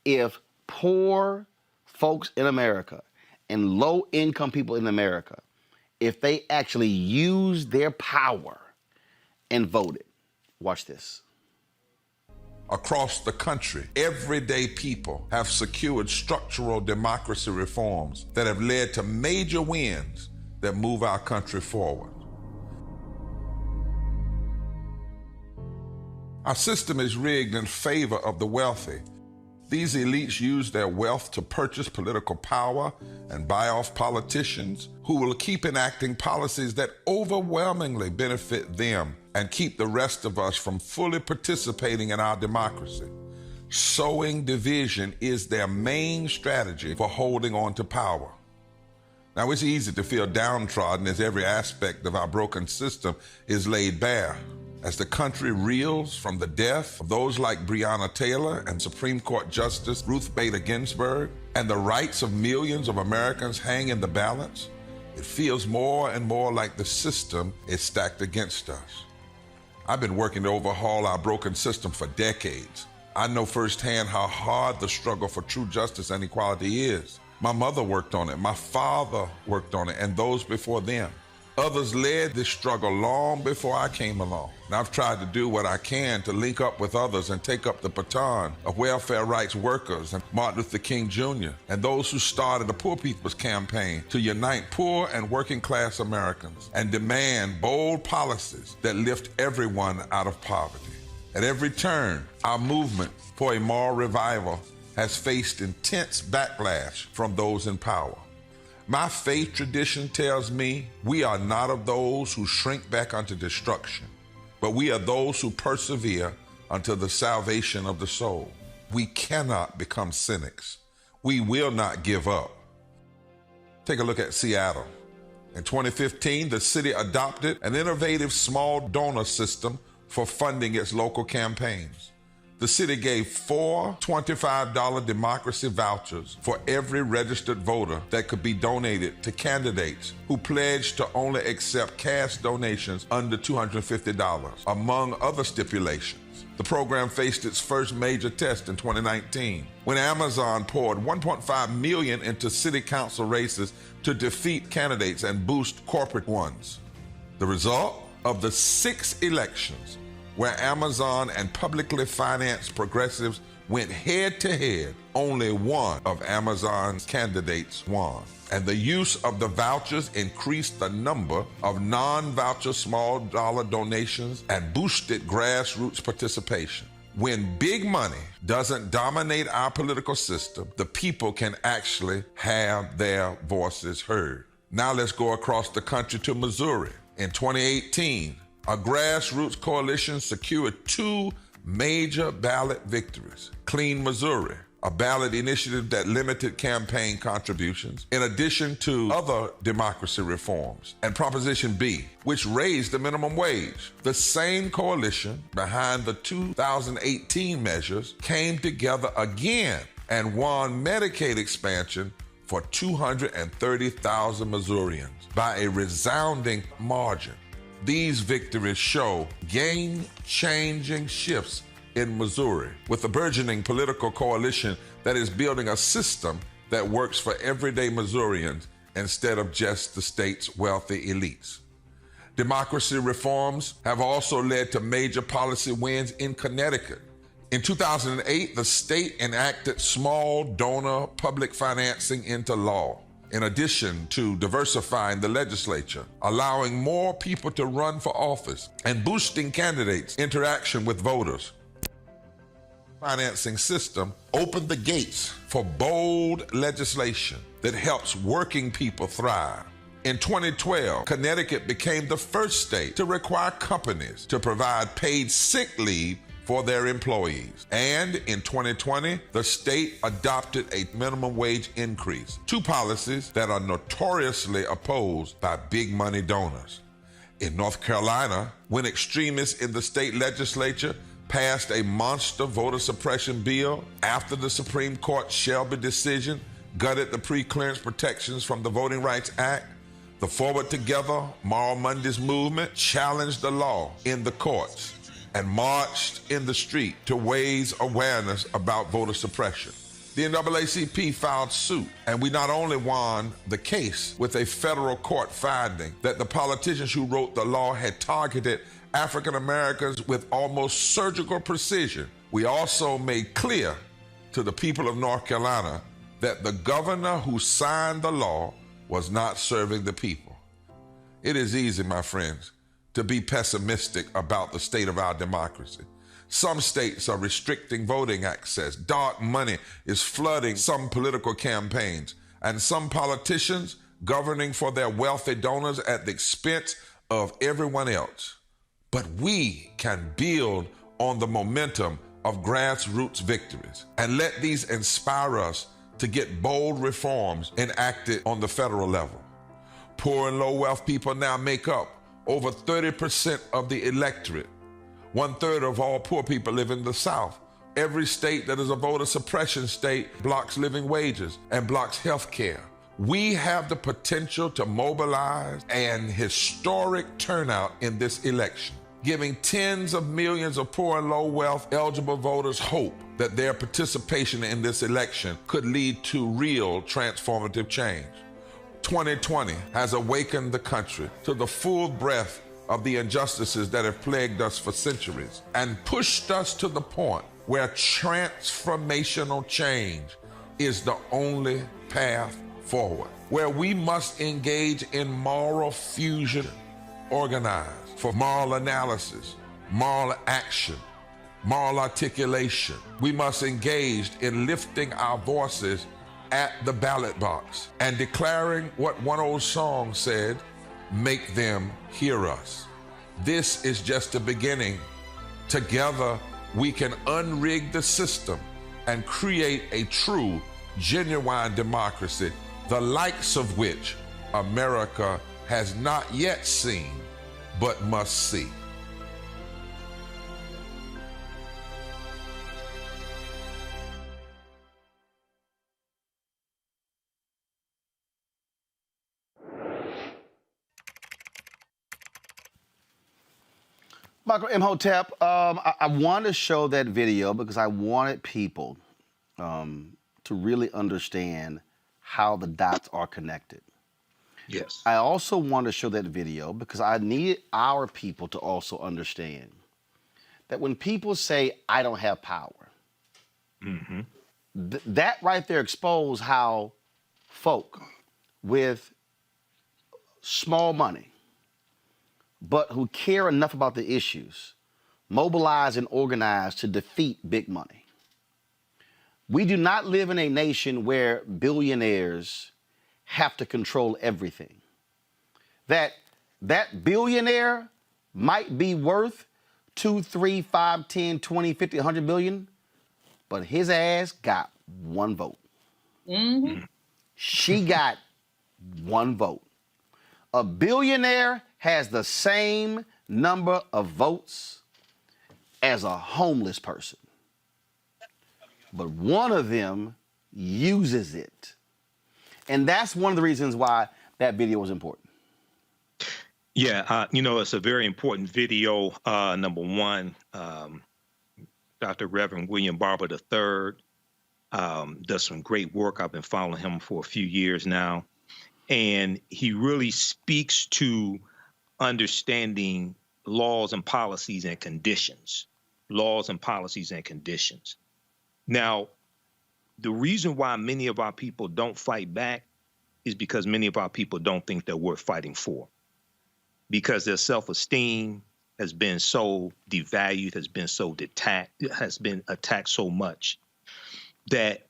if poor folks in America and low-income people in America, if they actually use their power and voted. Watch this. Across the country, everyday people have secured structural democracy reforms that have led to major wins that move our country forward. Our system is rigged in favor of the wealthy. These elites use their wealth to purchase political power and buy off politicians who will keep enacting policies that overwhelmingly benefit them and keep the rest of us from fully participating in our democracy. Sowing division is their main strategy for holding on to power. Now, it's easy to feel downtrodden as every aspect of our broken system is laid bare. As the country reels from the death of those like Breonna Taylor and Supreme Court Justice Ruth Bader Ginsburg, and the rights of millions of Americans hang in the balance, it feels more and more like the system is stacked against us. I've been working to overhaul our broken system for decades. I know firsthand how hard the struggle for true justice and equality is. My mother worked on it, my father worked on it, and those before them. Others led this struggle long before I came along. And I've tried to do what I can to link up with others and take up the baton of welfare rights workers and Martin Luther King Jr. and those who started the Poor People's Campaign to unite poor and working class Americans and demand bold policies that lift everyone out of poverty. At every turn, our movement for a moral revival has faced intense backlash from those in power. My faith tradition tells me we are not of those who shrink back unto destruction, but we are those who persevere unto the salvation of the soul. We cannot become cynics. We will not give up. Take a look at Seattle. In 2015, the city adopted an innovative small donor system for funding its local campaigns. The city gave 4 $25 democracy vouchers for every registered voter that could be donated to candidates who pledged to only accept cash donations under $250, among other stipulations. The program faced its first major test in 2019, when Amazon poured $1.5 million into city council races to defeat candidates and boost corporate ones. The result of the 6 elections where Amazon and publicly financed progressives went head-to-head, only one of Amazon's candidates won. And the use of the vouchers increased the number of non-voucher small dollar donations and boosted grassroots participation. When big money doesn't dominate our political system, the people can actually have their voices heard. Now let's go across the country to Missouri. In 2018, a grassroots coalition secured 2 major ballot victories. Clean Missouri, a ballot initiative that limited campaign contributions, in addition to other democracy reforms, and Proposition B, which raised the minimum wage. The same coalition behind the 2018 measures came together again and won Medicaid expansion for 230,000 Missourians by a resounding margin. These victories show game-changing shifts in Missouri, with a burgeoning political coalition that is building a system that works for everyday Missourians instead of just the state's wealthy elites. Democracy reforms have also led to major policy wins in Connecticut. In 2008, the state enacted small donor public financing into law, in addition to diversifying the legislature, allowing more people to run for office, and boosting candidates' interaction with voters. Financing system opened the gates for bold legislation that helps working people thrive. In 2012, Connecticut became the first state to require companies to provide paid sick leave for their employees. And in 2020, the state adopted a minimum wage increase, 2 policies that are notoriously opposed by big money donors. In North Carolina, when extremists in the state legislature passed a monster voter suppression bill after the Supreme Court's Shelby decision gutted the pre-clearance protections from the Voting Rights Act, the Forward Together Moral Mondays movement challenged the law in the courts and marched in the street to raise awareness about voter suppression. The NAACP filed suit, and we not only won the case with a federal court finding that the politicians who wrote the law had targeted African Americans with almost surgical precision, we also made clear to the people of North Carolina that the governor who signed the law was not serving the people. It is easy, my friends, to be pessimistic about the state of our democracy. Some states are restricting voting access. Dark money is flooding some political campaigns, and some politicians governing for their wealthy donors at the expense of everyone else. But we can build on the momentum of grassroots victories and let these inspire us to get bold reforms enacted on the federal level. Poor and low wealth people now make up over 30% of the electorate. 1/3 of all poor people live in the South. Every state that is a voter suppression state blocks living wages and blocks health care. We have the potential to mobilize an historic turnout in this election, giving tens of millions of poor and low wealth eligible voters hope that their participation in this election could lead to real transformative change. 2020 has awakened the country to the full breadth of the injustices that have plagued us for centuries and pushed us to the point where transformational change is the only path forward, where we must engage in moral fusion, organize for moral analysis, moral action, moral articulation. We must engage in lifting our voices at the ballot box and declaring what one old song said, make them hear us. This is just the beginning. Together, we can unrig the system and create a true, genuine democracy, the likes of which America has not yet seen, but must see. Michael Imhotep, I wanted to show that video because I wanted people to really understand how the dots are connected. Yes. I also wanted to show that video because I needed our people to also understand that when people say, I don't have power, that right there exposed how folk with small money, but who care enough about the issues, mobilize and organize to defeat big money. We do not live in a nation where billionaires have to control everything. That billionaire might be worth 2, 3, 5, 10, 20, 50, 100 billion, but his ass got one vote. Mm-hmm. She got one vote. A billionaire has the same number of votes as a homeless person, but one of them uses it. And that's one of the reasons why that video was important. Yeah, it's a very important video. Number one, Dr. Reverend William Barber III does some great work. I've been following him for a few years now. And he really speaks to understanding laws and policies and conditions. Laws and policies and conditions. Now, the reason why many of our people don't fight back is because many of our people don't think they're worth fighting for. Because their self-esteem has been so devalued, has been attacked so much that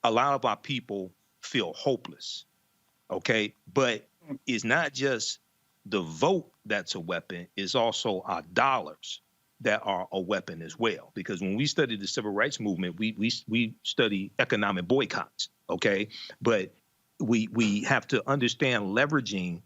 a lot of our people feel hopeless. Okay, but it's not just the vote that's a weapon, it's also our dollars that are a weapon as well. Because when we study the civil rights movement, we study economic boycotts, okay? But we have to understand leveraging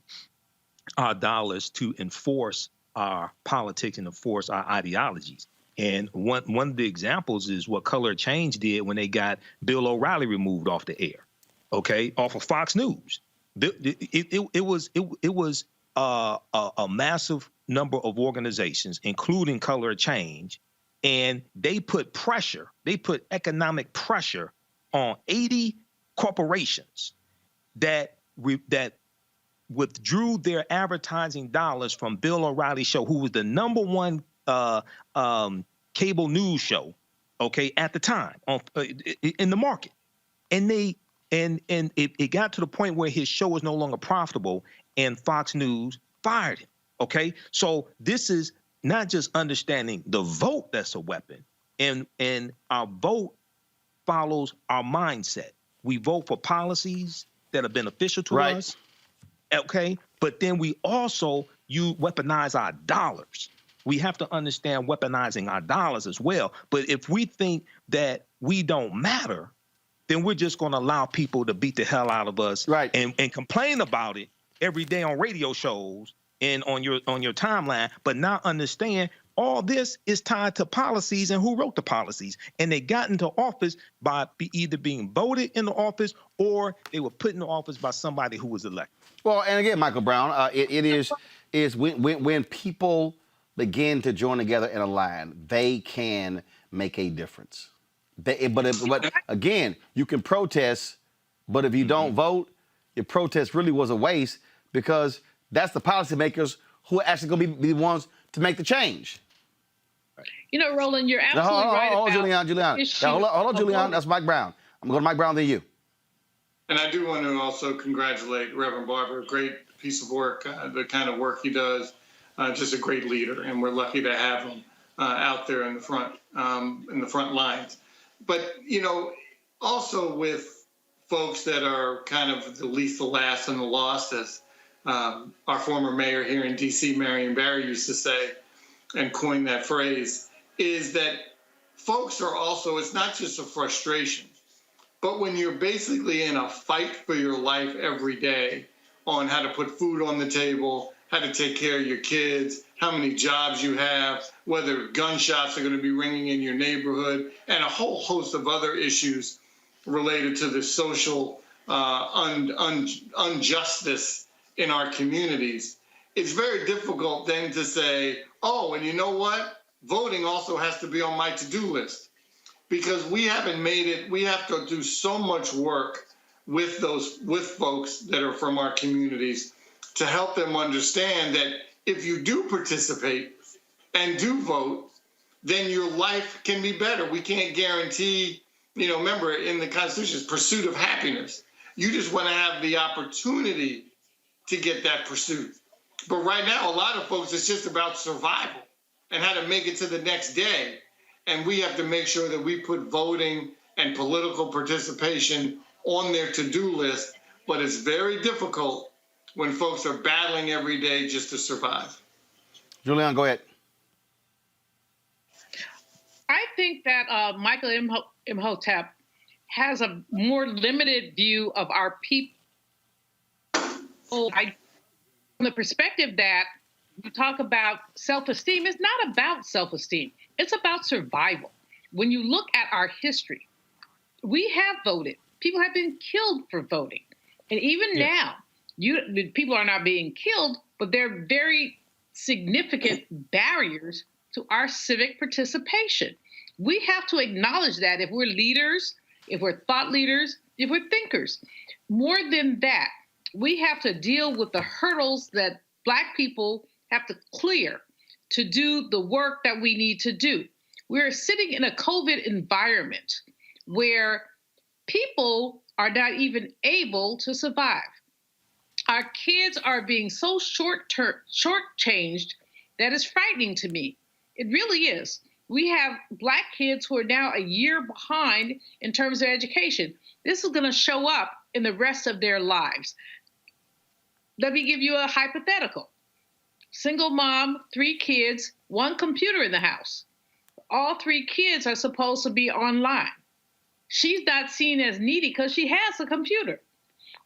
our dollars to enforce our politics and enforce our ideologies. And one of the examples is what Color Change did when they got Bill O'Reilly removed off the air, okay, off of Fox News. It was a massive number of organizations, including Color Change, and they put economic pressure on 80 corporations that withdrew their advertising dollars from Bill O'Reilly's show, who was the number one cable news show, okay, at the time in the market, and it got to the point where his show was no longer profitable, and Fox News fired him. Okay, so this is not just understanding the vote that's a weapon, and our vote follows our mindset. We vote for policies that are beneficial to us. Okay, but then we also weaponize our dollars. We have to understand weaponizing our dollars as well. But if we think that we don't matter, then we're just going to allow people to beat the hell out of us, and complain about it every day on radio shows and on your timeline, but not understand all this is tied to policies and who wrote the policies. And they got into office by either being voted into office or they were put into office by somebody who was elected. Well, and again, Michael Brown, it is when people begin to join together in a line, they can make a difference. But again, you can protest, but if you don't vote, your protest really was a waste, because that's the policymakers who are actually going to be the ones to make the change. You know, Roland, you're absolutely right. Hold on, Julian. Hold on, Julian. That's Mike Brown. I'm going to Mike Brown, then you. And I do want to also congratulate Reverend Barber. Great piece of work, the kind of work he does. Just a great leader, and we're lucky to have him out there in the front lines. But, also with folks that are kind of the least, the last, and the lost, as our former mayor here in D.C., Marion Barry, used to say and coined that phrase, is that folks are also, it's not just a frustration, but when you're basically in a fight for your life every day on how to put food on the table, how to take care of your kids, how many jobs you have, whether gunshots are going to be ringing in your neighborhood, and a whole host of other issues related to the social injustice in our communities, it's very difficult then to say, oh, and you know what? Voting also has to be on my to-do list, because we haven't made it. We have to do so much work with folks that are from our communities to help them understand that if you do participate and do vote, then your life can be better. We can't guarantee, remember in the Constitution, it's pursuit of happiness. You just want to have the opportunity to get that pursuit. But right now, a lot of folks, it's just about survival. and how to make it to the next day. And we have to make sure that we put voting and political participation on their to-do list. But it's very difficult when folks are battling every day just to survive. Julianne, go ahead. I think that Michael Imhotep has a more limited view of our people. From the perspective that you talk about self-esteem, it's not about self-esteem. It's about survival. When you look at our history, we have voted. People have been killed for voting. And even now, people are not being killed, but there are very significant barriers to our civic participation. We have to acknowledge that if we're leaders, if we're thought leaders, if we're thinkers. More than that, we have to deal with the hurdles that Black people have to clear to do the work that we need to do. We're sitting in a COVID environment where people are not even able to survive. Our kids are being so shortchanged that is frightening to me. It really is. We have Black kids who are now a year behind in terms of education. This is going to show up in the rest of their lives. Let me give you a hypothetical. Single mom, 3 kids, 1 computer in the house. All 3 kids are supposed to be online. She's not seen as needy because she has a computer.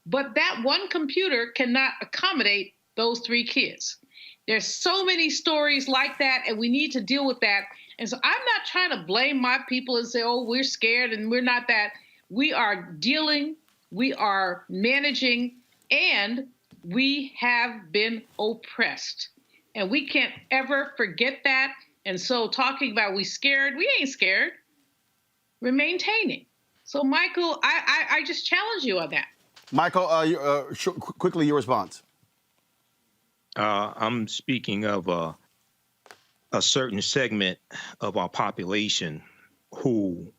But that 1 computer cannot accommodate those 3 kids. There's so many stories like that, and we need to deal with that. And so I'm not trying to blame my people and say, oh, we're scared and we're not that. We are dealing, we are managing, and we have been oppressed. And we can't ever forget that. And so talking about we scared, we ain't scared. We're maintaining. So, Michael, I just challenge you on that. Michael, quickly, your response. I'm speaking of a certain segment of our population who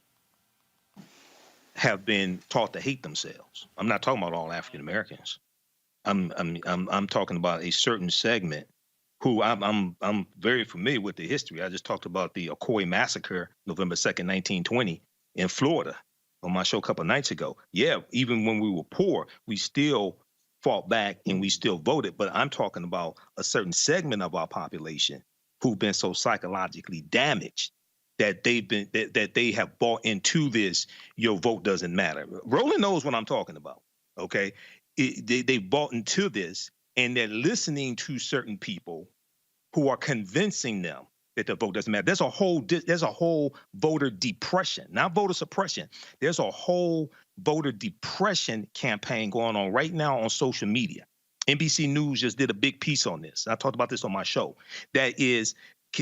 have been taught to hate themselves. I'm not talking about all African Americans. I'm talking about a certain segment who I'm very familiar with the history. I just talked about the Ocoee massacre, November 2nd, 1920, in Florida on my show a couple of nights ago. Yeah, even when we were poor, we still fought back and we still voted. But I'm talking about a certain segment of our population who've been so psychologically damaged that they have bought into this, your vote doesn't matter. Roland knows what I'm talking about, okay? They bought into this, and they're listening to certain people who are convincing them that the vote doesn't matter. There's a whole voter depression, not voter suppression. There's a whole voter depression campaign going on right now on social media. NBC News just did a big piece on this. I talked about this on my show. That is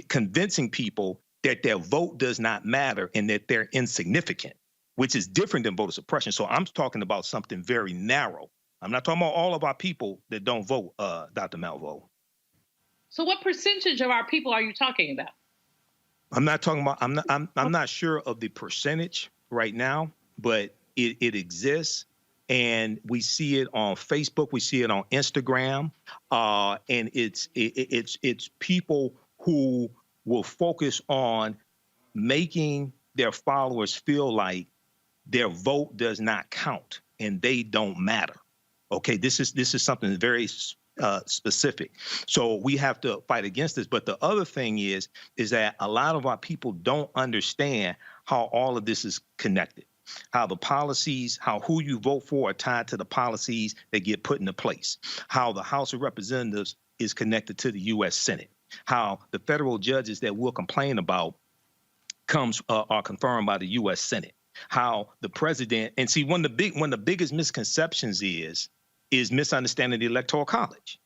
convincing people that their vote does not matter and that they're insignificant, which is different than voter suppression. So I'm talking about something very narrow. I'm not talking about all of our people that don't vote, Dr. Malvo. So what percentage of our people are you talking about? I'm not talking about, I'm not sure of the percentage right now, but it exists. And we see it on Facebook, we see it on Instagram, and it's people who will focus on making their followers feel like their vote does not count and they don't matter. Okay, this is something very specific. So we have to fight against this. But the other thing is that a lot of our people don't understand how all of this is connected. How the policies, how who you vote for are tied to the policies that get put into place. How the House of Representatives is connected to the U.S. Senate. How the federal judges that we'll complain about are confirmed by the U.S. Senate. How the president, and see, one of the biggest misconceptions is misunderstanding the Electoral College.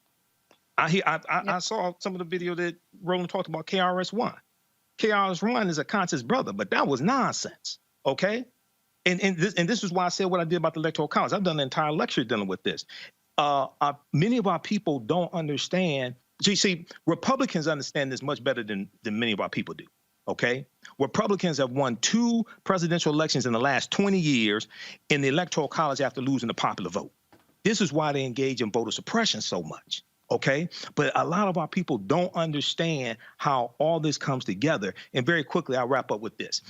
I saw some of the video that Roland talked about KRS-One. KRS-One is a conscious brother, but that was nonsense. Okay. And this is why I said what I did about the Electoral College. I've done an entire lecture dealing with this. Many of our people don't understand. So you see, Republicans understand this much better than many of our people do, okay? Republicans have won 2 presidential elections in the last 20 years in the Electoral College after losing the popular vote. This is why they engage in voter suppression so much, okay? But a lot of our people don't understand how all this comes together. And very quickly, I'll wrap up with this.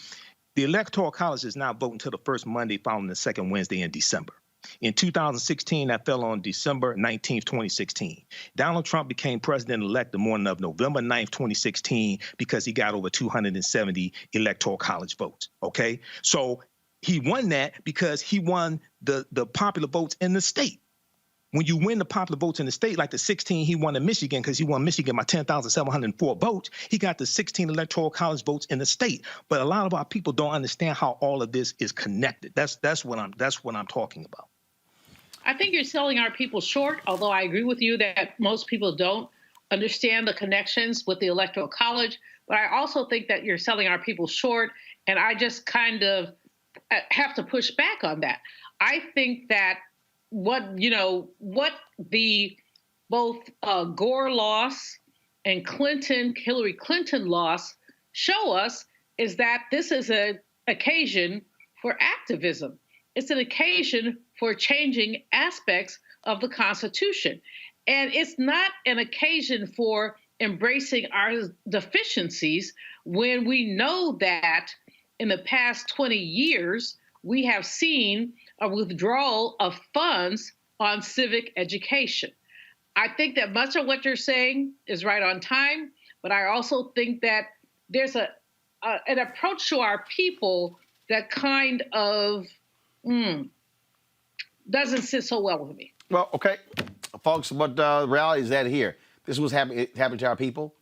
The Electoral College is now voting until the first Monday following the second Wednesday in December. In 2016, that fell on December 19th, 2016. Donald Trump became president-elect the morning of November 9th, 2016, because he got over 270 Electoral College votes, okay? So he won that because he won the popular votes in the state. When you win the popular votes in the state, like the 16 he won in Michigan, because he won Michigan by 10,704 votes, he got the 16 Electoral College votes in the state. But a lot of our people don't understand how all of this is connected. That's what I'm talking about. I think you're selling our people short, although I agree with you that most people don't understand the connections with the Electoral College. But I also think that you're selling our people short, and I just kind of have to push back on that. I think that what the both Gore loss and Hillary Clinton loss show us is that this is an occasion for activism. It's an occasion for changing aspects of the Constitution. And it's not an occasion for embracing our deficiencies when we know that in the past 20 years, we have seen a withdrawal of funds on civic education. I think that much of what you're saying is right on time, but I also think that there's an approach to our people that kind of doesn't sit so well with me. Well, okay, folks, but the reality is that here, this is what's happening to our people.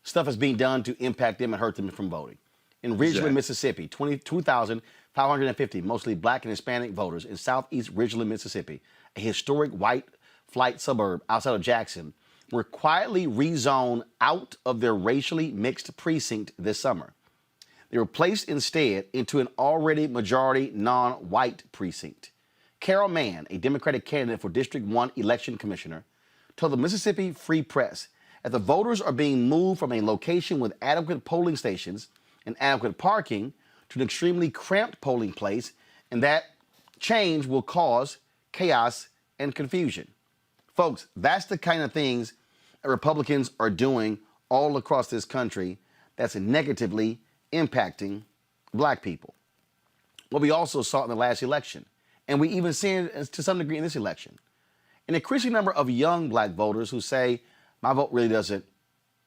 Stuff is being done to impact them and hurt them from voting. In Ridgeland, Mississippi, 22,550 mostly black and Hispanic voters in southeast Ridgeland, Mississippi, a historic white flight suburb outside of Jackson, were quietly rezoned out of their racially mixed precinct this summer. They were placed instead into an already majority non-white precinct. Carol Mann, a Democratic candidate for District 1 election commissioner, told the Mississippi Free Press that the voters are being moved from a location with adequate polling stations and adequate parking to an extremely cramped polling place, and that change will cause chaos and confusion. Folks, that's the kind of things that Republicans are doing all across this country that's negatively impacting black people. What we also saw in the last election, and we even see it to some degree in this election, an increasing number of young black voters who say, my vote really doesn't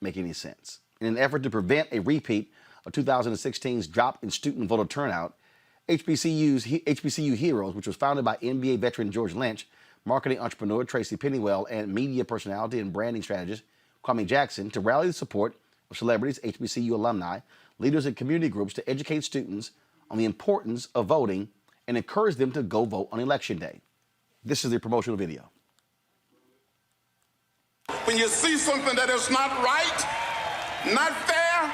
make any sense. In an effort to prevent a repeat of 2016's drop in student voter turnout, HBCU Heroes, which was founded by NBA veteran George Lynch, marketing entrepreneur Tracy Pennywell, and media personality and branding strategist Kwame Jackson, to rally the support of celebrities, HBCU alumni, leaders, and community groups to educate students on the importance of voting and encourage them to go vote on Election Day. This is the promotional video. When you see something that is not right, not fair,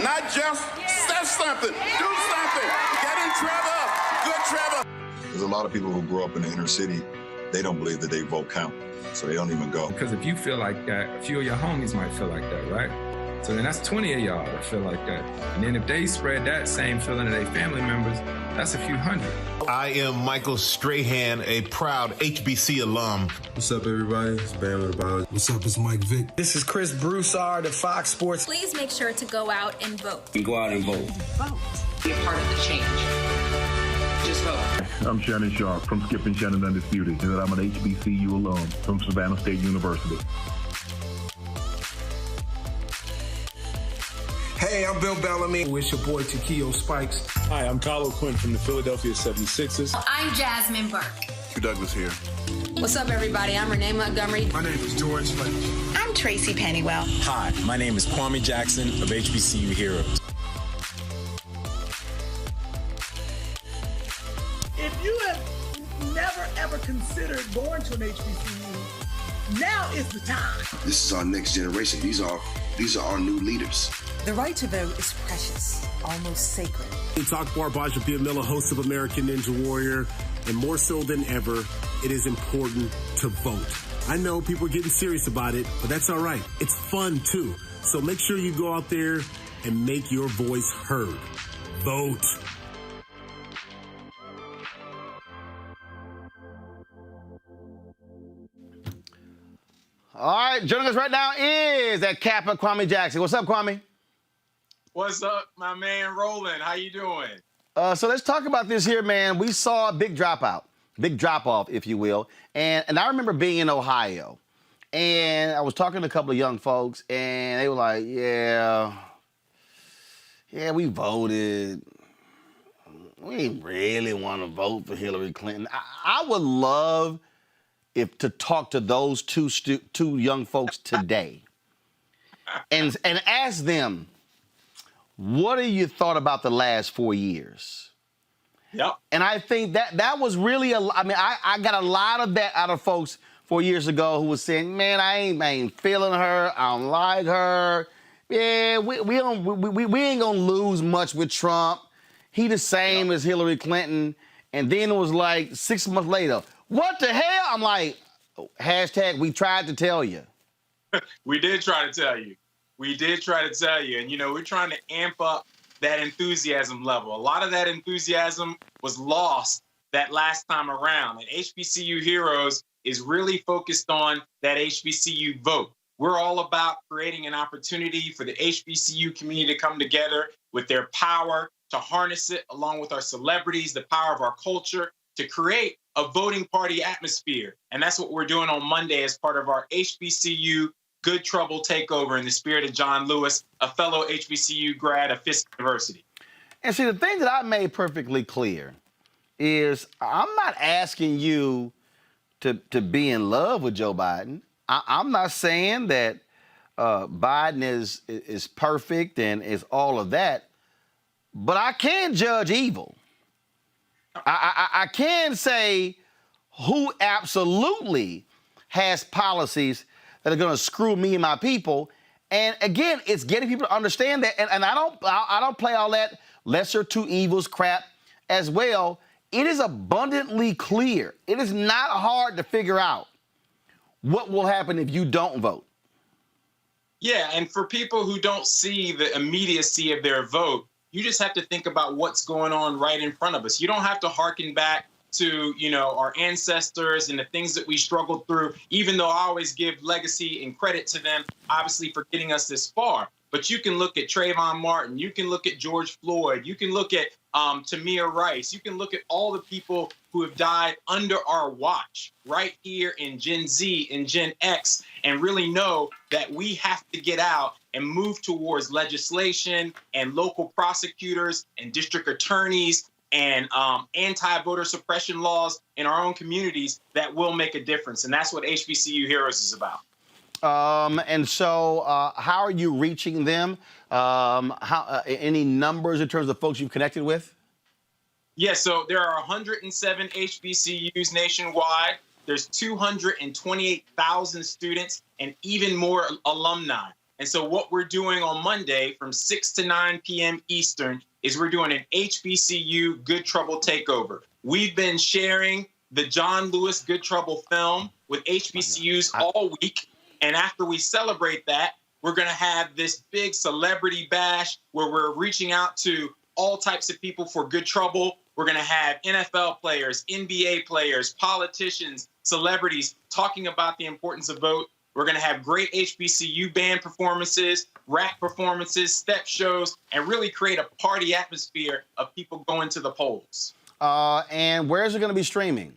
not just, say something, do something, get in trouble, good trouble. There's a lot of people who grow up in the inner city, they don't believe that they vote count, so they don't even go. Because if you feel like that, a few of your homies might feel like that, right? So then that's 20 of y'all that feel like that. And then if they spread that same feeling to their family members, that's a few hundred. I am Michael Strahan, a proud HBC alum. What's up, everybody? It's Mailin Ballots. What's up? It's Mike Vick. This is Chris Broussard of Fox Sports. Please make sure to go out and vote. And go out and vote. Vote. Be a part of the change. Just vote. I'm Shannon Sharp from Skip and Shannon Undisputed, and I'm an HBCU alum from Savannah State University. Hey, I'm Bill Bellamy. It's your boy Takeo Spikes. Hi, I'm Kyle O'Quinn from the Philadelphia 76ers. I'm Jasmine Burke. Hugh Douglas here. What's up, everybody? I'm Renee Montgomery. My name is George Lynch. I'm Tracy Pennywell. Hi, my name is Kwame Jackson of HBCU Heroes. If you have never, ever considered going to an HBCU, now is the time. This is our next generation. These are our new leaders. The right to vote is precious, almost sacred. It's Akbar Bajapir Miller, host of American Ninja Warrior, and more so than ever, it is important to vote. I know people are getting serious about it, but that's all right. It's fun too. So make sure you go out there and make your voice heard. Vote. All right, joining us right now is that Kappa Kwame Jackson. What's up, Kwame? What's up, my man Roland? How you doing? So let's talk about this here, man. We saw a big dropout, big drop-off, if you will. And I remember being in Ohio, and I was talking to a couple of young folks, and they were like, yeah, we voted. We ain't really want to vote for Hillary Clinton. I would love to talk to those two young folks today and ask them, what have you thought about the last 4 years? Yep. And I think that was really I got a lot of that out of folks 4 years ago who was saying, man, I ain't feeling her. I don't like her. Yeah, we ain't gonna lose much with Trump. He the same as Hillary Clinton. And then it was like 6 months later, what the hell? I'm like, hashtag, we tried to tell you. We did try to tell you. We did try to tell you. And, we're trying to amp up that enthusiasm level. A lot of that enthusiasm was lost that last time around. And HBCU Heroes is really focused on that HBCU vote. We're all about creating an opportunity for the HBCU community to come together with their power, to harness it along with our celebrities, the power of our culture, to create a voting party atmosphere. And that's what we're doing on Monday as part of our HBCU Good Trouble Takeover in the spirit of John Lewis, a fellow HBCU grad of Fisk University. And see, the thing that I made perfectly clear is I'm not asking you to be in love with Joe Biden. I'm not saying that Biden is perfect and is all of that, but I can judge evil. I can say who absolutely has policies that are going to screw me and my people. And again, it's getting people to understand that. And I don't play all that lesser two evils crap as well. It is abundantly clear. It is not hard to figure out what will happen if you don't vote. Yeah, and for people who don't see the immediacy of their vote, you just have to think about what's going on right in front of us. You don't have to hearken back to, our ancestors and the things that we struggled through, even though I always give legacy and credit to them, obviously, for getting us this far. But you can look at Trayvon Martin. You can look at George Floyd. You can look at Tamir Rice. You can look at all the people who have died under our watch right here in Gen Z and Gen X, and really know that we have to get out and move towards legislation and local prosecutors and district attorneys and anti-voter suppression laws in our own communities that will make a difference. And that's what HBCU Heroes is about. And so how are you reaching them? Any numbers in terms of folks you've connected with? Yeah, so there are 107 HBCUs nationwide. There's 228,000 students and even more alumni. And so what we're doing on Monday from 6 to 9 p.m. Eastern is we're doing an HBCU Good Trouble Takeover. We've been sharing the John Lewis Good Trouble film with HBCUs all week. And after we celebrate that, we're going to have this big celebrity bash where we're reaching out to all types of people for good trouble. We're going to have NFL players, NBA players, politicians, celebrities talking about the importance of vote. We're going to have great HBCU band performances, rap performances, step shows, and really create a party atmosphere of people going to the polls. And where is it going to be streaming?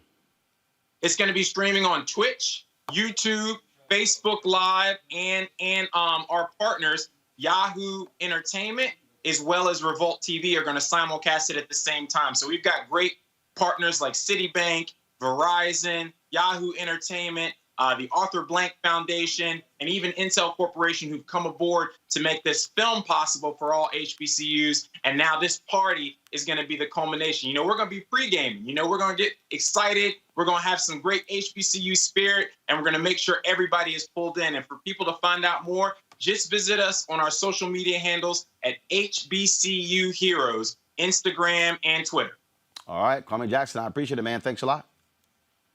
It's going to be streaming on Twitch, YouTube, Facebook Live, and our partners, Yahoo Entertainment, as well as Revolt TV, are going to simulcast it at the same time. So we've got great partners like Citibank, Verizon, Yahoo Entertainment, the Arthur Blank Foundation, and even Intel Corporation, who've come aboard to make this film possible for all HBCUs. And now this party is going to be the culmination. We're going to be pre-gaming. We're going to get excited. We're going to have some great HBCU spirit, and we're going to make sure everybody is pulled in. And for people to find out more, just visit us on our social media handles at HBCU Heroes, Instagram and Twitter. All right, Kwame Jackson, I appreciate it, man. Thanks a lot.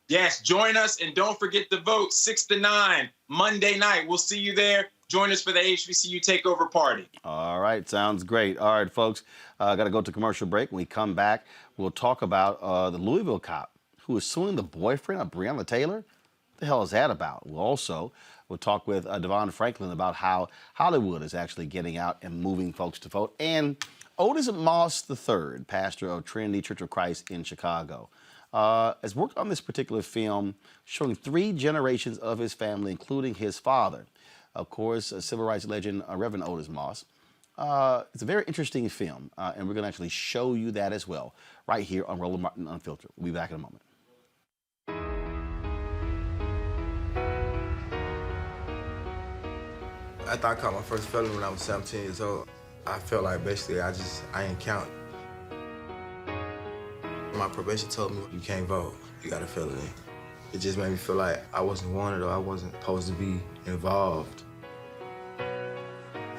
Yes, join us, and don't forget to vote 6 to 9 Monday night. We'll see you there. Join us for the HBCU Takeover Party. All right, sounds great. All right, folks, got to go to commercial break. When we come back, we'll talk about the Louisville cop who is suing the boyfriend of Breonna Taylor. What the hell is that about? We'll also We'll talk with Devon Franklin about how Hollywood is actually getting out and moving folks to vote. And Otis Moss III, pastor of Trinity Church of Christ in Chicago, has worked on this particular film showing 3 generations of his family, including his father. Of course, civil rights legend Reverend Otis Moss. It's a very interesting film, and we're going to actually show you that as well right here on Roland Martin Unfiltered. We'll be back in a moment. After I caught my first felony when I was 17 years old, I felt like basically I ain't count. My probation told me, you can't vote, you got a felony. It just made me feel like I wasn't wanted or I wasn't supposed to be involved.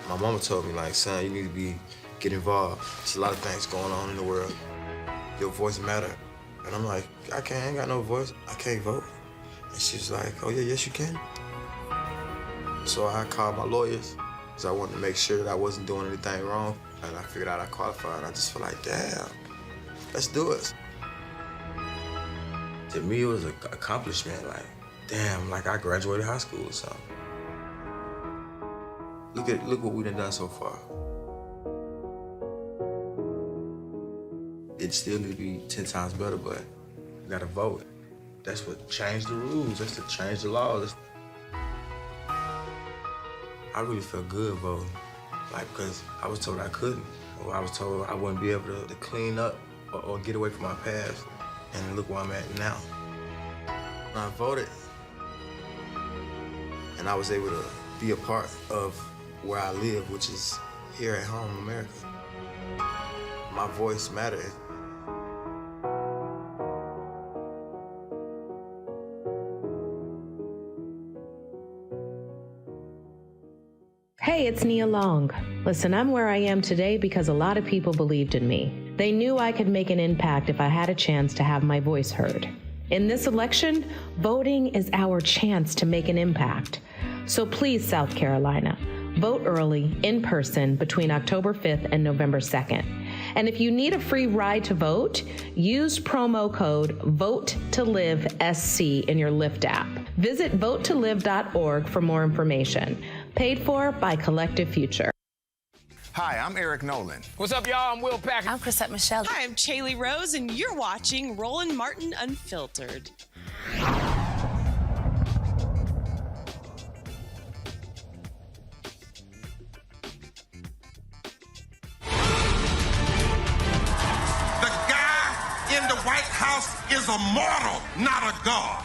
My mama told me, like, son, you need to get involved. There's a lot of things going on in the world. Your voice matter. And I'm like, I ain't got no voice. I can't vote. And she's like, oh yeah, yes you can. So I called my lawyers because I wanted to make sure that I wasn't doing anything wrong. And I figured out I qualified. And I just feel like, damn, let's do it. To me, it was an accomplishment. Like, damn, like I graduated high school or something. Look what we done so far. It still need to be 10 times better, but you gotta vote. That's what changed the rules. That's to change the laws. I really felt good voting, like, because I was told I couldn't, or I was told I wouldn't be able to clean up or get away from my past, and look where I'm at now. I voted, and I was able to be a part of where I live, which is here at home in America. My voice mattered. Hey, it's Nia Long. Listen, I'm where I am today because a lot of people believed in me. They knew I could make an impact if I had a chance to have my voice heard. In this election, voting is our chance to make an impact. So please, South Carolina, vote early, in person, between October 5th and November 2nd. And if you need a free ride to vote, use promo code VOTE2LIVESC in your Lyft app. Visit votetolive.org for more information. Paid for by Collective Future. Hi, I'm Eric Nolan. What's up, y'all? I'm Will Packer. I'm Chrisette Michelle. Hi, I'm Chaley Rose, and you're watching Roland Martin Unfiltered. The guy in the White House is a mortal, not a god.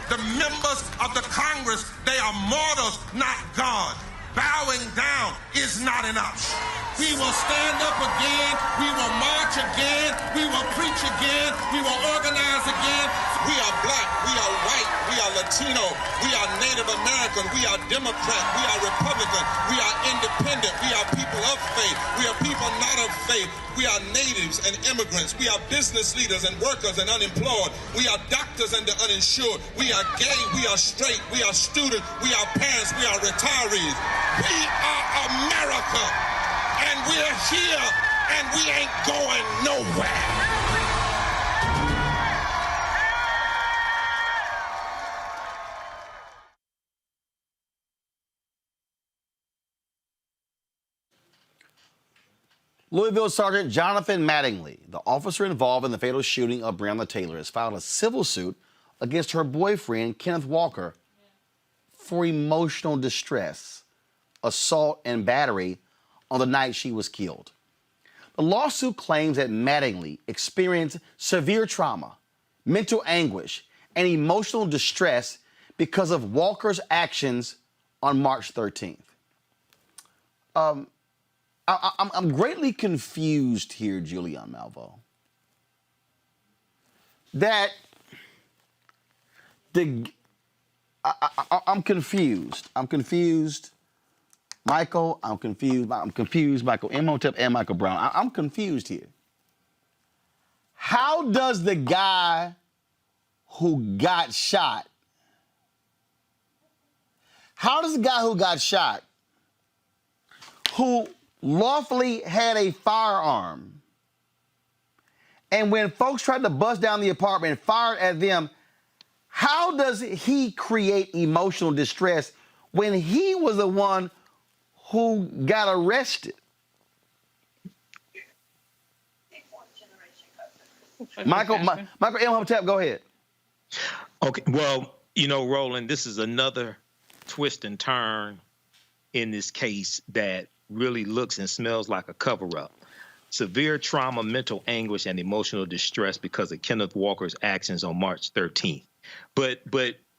The members of the Congress, they are mortals, not God. Bowing down is not enough. We will stand up again. We will march again. We will preach again. We will organize again. We are black. We are white. We are Latino. We are Native American. We are Democrat. We are Republican. We are independent. We are people of faith. We are people not of faith. We are natives and immigrants. We are business leaders and workers and unemployed. We are doctors and the uninsured. We are gay. We are straight. We are students. We are parents. We are retirees. We are America. And we're here. And we ain't going nowhere. Louisville Sergeant Jonathan Mattingly, the officer involved in the fatal shooting of Breonna Taylor, has filed a civil suit against her boyfriend, Kenneth Walker, for emotional distress, assault, and battery on the night she was killed. The lawsuit claims that Mattingly experienced severe trauma, mental anguish, and emotional distress because of Walker's actions on March 13th. I'm greatly confused here, Julian Malvo. I'm confused. I'm confused. Michael, I'm confused. I'm confused. Michael Imhotep and Michael Brown. I'm confused here. How does the guy who got shot, who lawfully had a firearm, and when folks tried to bust down the apartment and fired at them, how does he create emotional distress when he was the one who got arrested. Michael Imhotep, go ahead. Okay, well, Roland, this is another twist and turn in this case that really looks and smells like a cover-up. Severe trauma, mental anguish, and emotional distress because of Kenneth Walker's actions on March 13th. But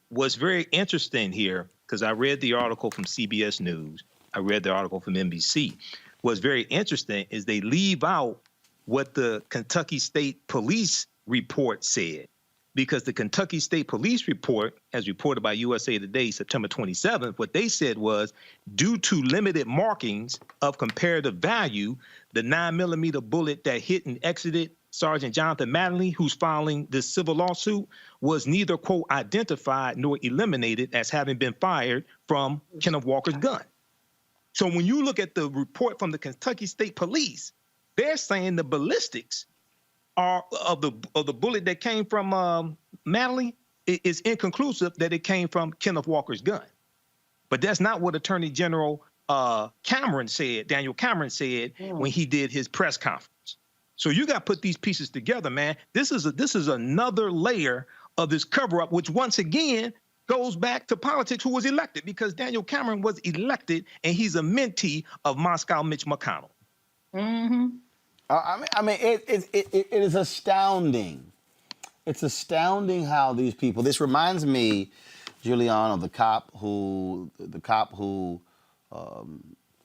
what's very interesting here, because I read the article from CBS News, I read the article from NBC, what's very interesting is they leave out what the Kentucky State Police report said, because the Kentucky State Police report, as reported by USA Today, September 27th, what they said was, due to limited markings of comparative value, the 9mm bullet that hit and exited Sergeant Jonathan Mattingly, who's filing this civil lawsuit, was neither, quote, identified nor eliminated as having been fired from Kenneth Walker's gun. So when you look at the report from the Kentucky State Police, they're saying the ballistics are of the bullet that came from Mattingly is inconclusive that it came from Kenneth Walker's gun. But that's not what Attorney General Daniel Cameron said when he did his press conference. So you got to put these pieces together, man. This is another layer of this cover-up, which once again goes back to politics, who was elected, because Daniel Cameron was elected and he's a mentee of Moscow Mitch McConnell. Mm-hmm. It is astounding. It's astounding how these people. This reminds me, Julian, of the cop who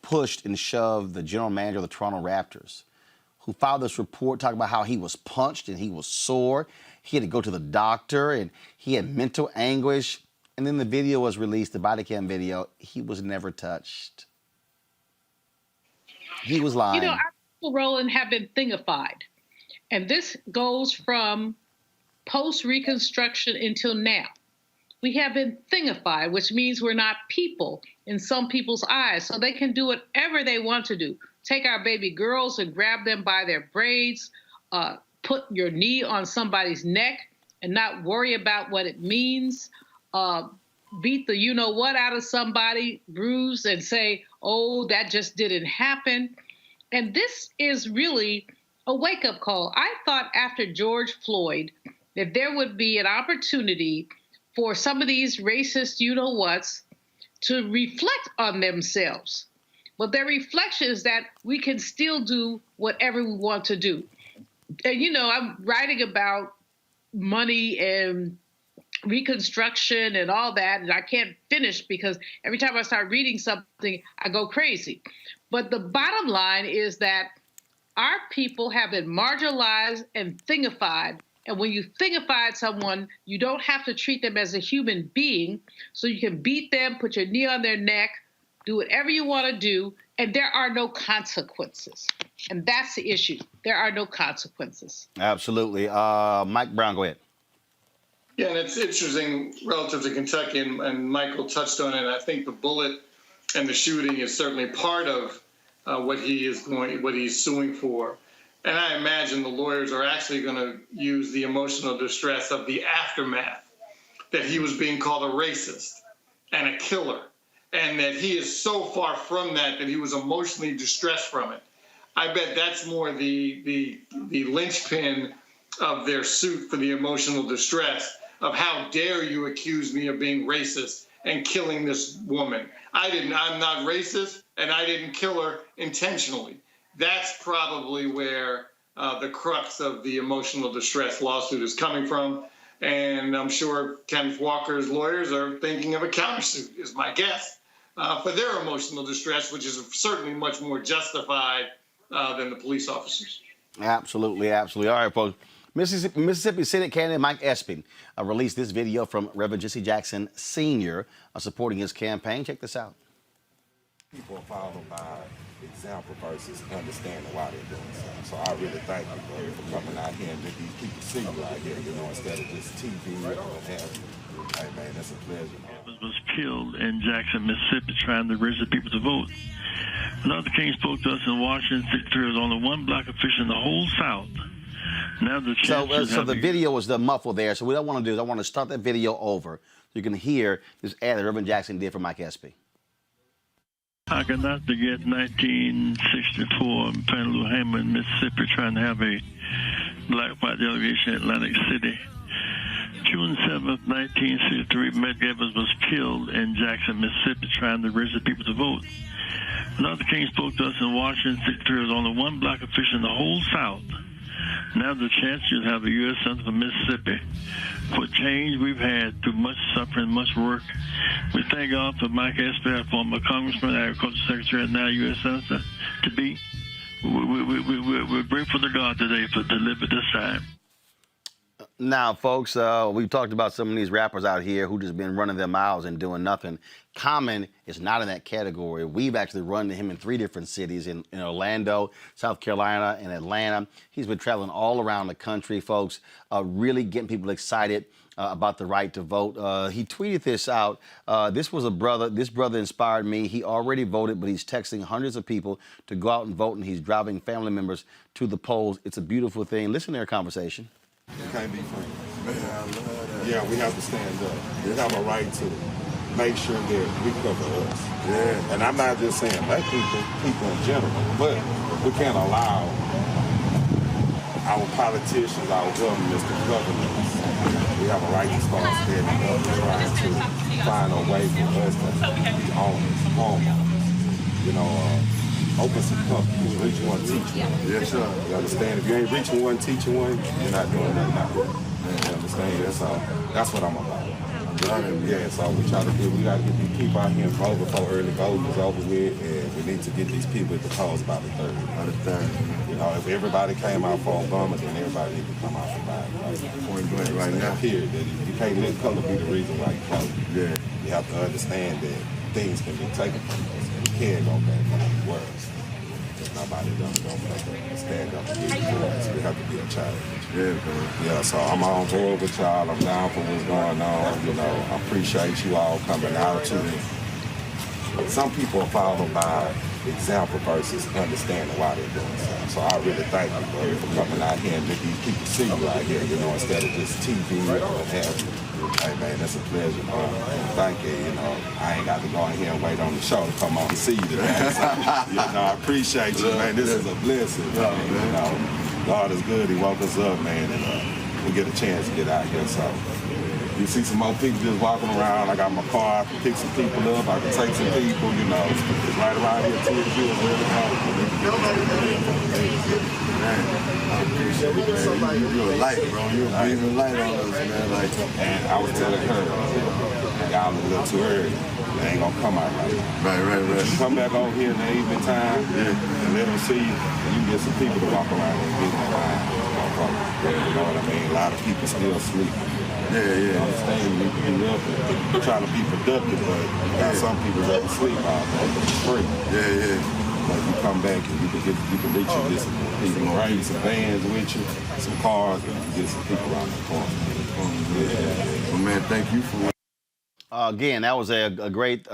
pushed and shoved the general manager of the Toronto Raptors, who filed this report talking about how he was punched and he was sore. He had to go to the doctor and he had mental anguish. And then the video was released, the body cam video. He was never touched. He was lying. Roland, have been thingified. And this goes from post-Reconstruction until now. We have been thingified, which means we're not people in some people's eyes. So they can do whatever they want to do. Take our baby girls and grab them by their braids, put your knee on somebody's neck and not worry about what it means, beat the you-know-what out of somebody, bruise and say, oh, that just didn't happen. And this is really a wake-up call. I thought after George Floyd that there would be an opportunity for some of these racist you-know-whats to reflect on themselves. But their reflection is that we can still do whatever we want to do. And, I'm writing about money and Reconstruction and all that, and I can't finish because every time I start reading something, I go crazy. But the bottom line is that our people have been marginalized and thingified. And when you thingified someone, you don't have to treat them as a human being. So you can beat them, put your knee on their neck, do whatever you want to do, and there are no consequences. And that's the issue. There are no consequences. Absolutely. Mike Brown, go ahead. Yeah, and it's interesting relative to Kentucky, and Michael touched on it. I think the bullet and the shooting is certainly part of what he's suing for. And I imagine the lawyers are actually going to use the emotional distress of the aftermath, that he was being called a racist and a killer, and that he is so far from that he was emotionally distressed from it. I bet that's more the linchpin of their suit for the emotional distress of how dare you accuse me of being racist and killing this woman. I'm not racist, and I didn't kill her intentionally. That's probably where the crux of the emotional distress lawsuit is coming from. And I'm sure Kenneth Walker's lawyers are thinking of a countersuit, is my guess, for their emotional distress, which is certainly much more justified than the police officers. Absolutely, absolutely. All right, folks. Mississippi Senate candidate Mike Espy released this video from Reverend Jesse Jackson Sr. Supporting his campaign. Check this out. People are following by example versus understanding why they're doing so. So I really thank you for coming out here and let these people see you out here, instead of just TV or what have you. Hey, man, that's a pleasure. Was killed in Jackson, Mississippi, trying to register people to vote. Dr. King spoke to us in Washington. There was only one black official in the whole South Now the chance So the video was the muffled there. So what I want to do is I want to start that video over so you can hear this ad that Reverend Jackson did for Mike Espy. I can not forget 1964 in Pennsylvania, Mississippi, trying to have a black-white delegation in Atlantic City. June 7th, 1963, Medgar Evers was killed in Jackson, Mississippi, trying to raise the people to vote. When Dr. King spoke to us in Washington, there was only one black official in the whole South. Now the chance you have a U.S. Senator from Mississippi. For change we've had through much suffering, much work. We thank God for Mike Espy, former Congressman, Agriculture Secretary, and now U.S. Senator, to be. We're grateful to God today for deliver this time. Now, folks, we've talked about some of these rappers out here who just been running their mouths and doing nothing. Common is not in that category. We've actually run to him in 3 different cities, in Orlando, South Carolina, and Atlanta. He's been traveling all around the country, folks, really getting people excited about the right to vote. He tweeted this out. This brother inspired me. He already voted, but he's texting hundreds of people to go out and vote, and he's driving family members to the polls. It's a beautiful thing. Listen to their conversation. You can't be friends. Yeah, we have to stand up. We have a right to make sure that we cover us. Yeah. And I'm not just saying black people in general, but we can't allow our politicians, our governments to govern us. We have a right to start standing up and trying to find a way for us to be owners, homeowners. You know, open some companies, reach one, teach one. Yes, sir. You understand? If you ain't reaching one, teaching one, you're not doing nothing out there. You understand? That's what I'm about. Yeah, so we got to get these people out here and vote before early voting is over with, and we need to get these people at the polls by the 3rd. You know, if everybody came out for Obama, then everybody need to come out for Biden. Point blank right now. Period. You can't let color be the reason why you vote. Yeah. You have to understand that things can be taken from us, and we can't go back from the world. Nobody don't stand up and get it. So we have to be a challenge. Yeah, so I'm on board with y'all. I'm down for what's going on. You know, I appreciate you all coming out to me. Some people are followed by example versus understanding why they're doing something. So I really thank you for coming out here and let these people see you out here, you know, instead of just TV or what have you. Hey, man, that's a pleasure, bro. Thank you, you know. I ain't got to go in here and wait on the show to come on and see you today. So, you know, I appreciate you, man. This is a blessing, man. You know, God is good. He woke us up, man, and we get a chance to get out here, so. You see some more people just walking around. I got my car. I can pick some people up. I can take some people, you know. It's right around here, too. I appreciate it, man. You're a light, bro. You're a breathing light on us, man. And I was telling her, y'all a little too early. They ain't gonna come out right. Right. Come back over here in the evening time and let them see you. And you get some people to walk around and get in line. You know what I mean? A lot of people still sleeping. You understand? You can be up and try to be productive, but you got some people that sleep out there. It's free. But you come back and you can reach you, get some people, you can bring some vans with you, some cars, and you can get some people around the corner. Well, man, thank you for. Again, that was a great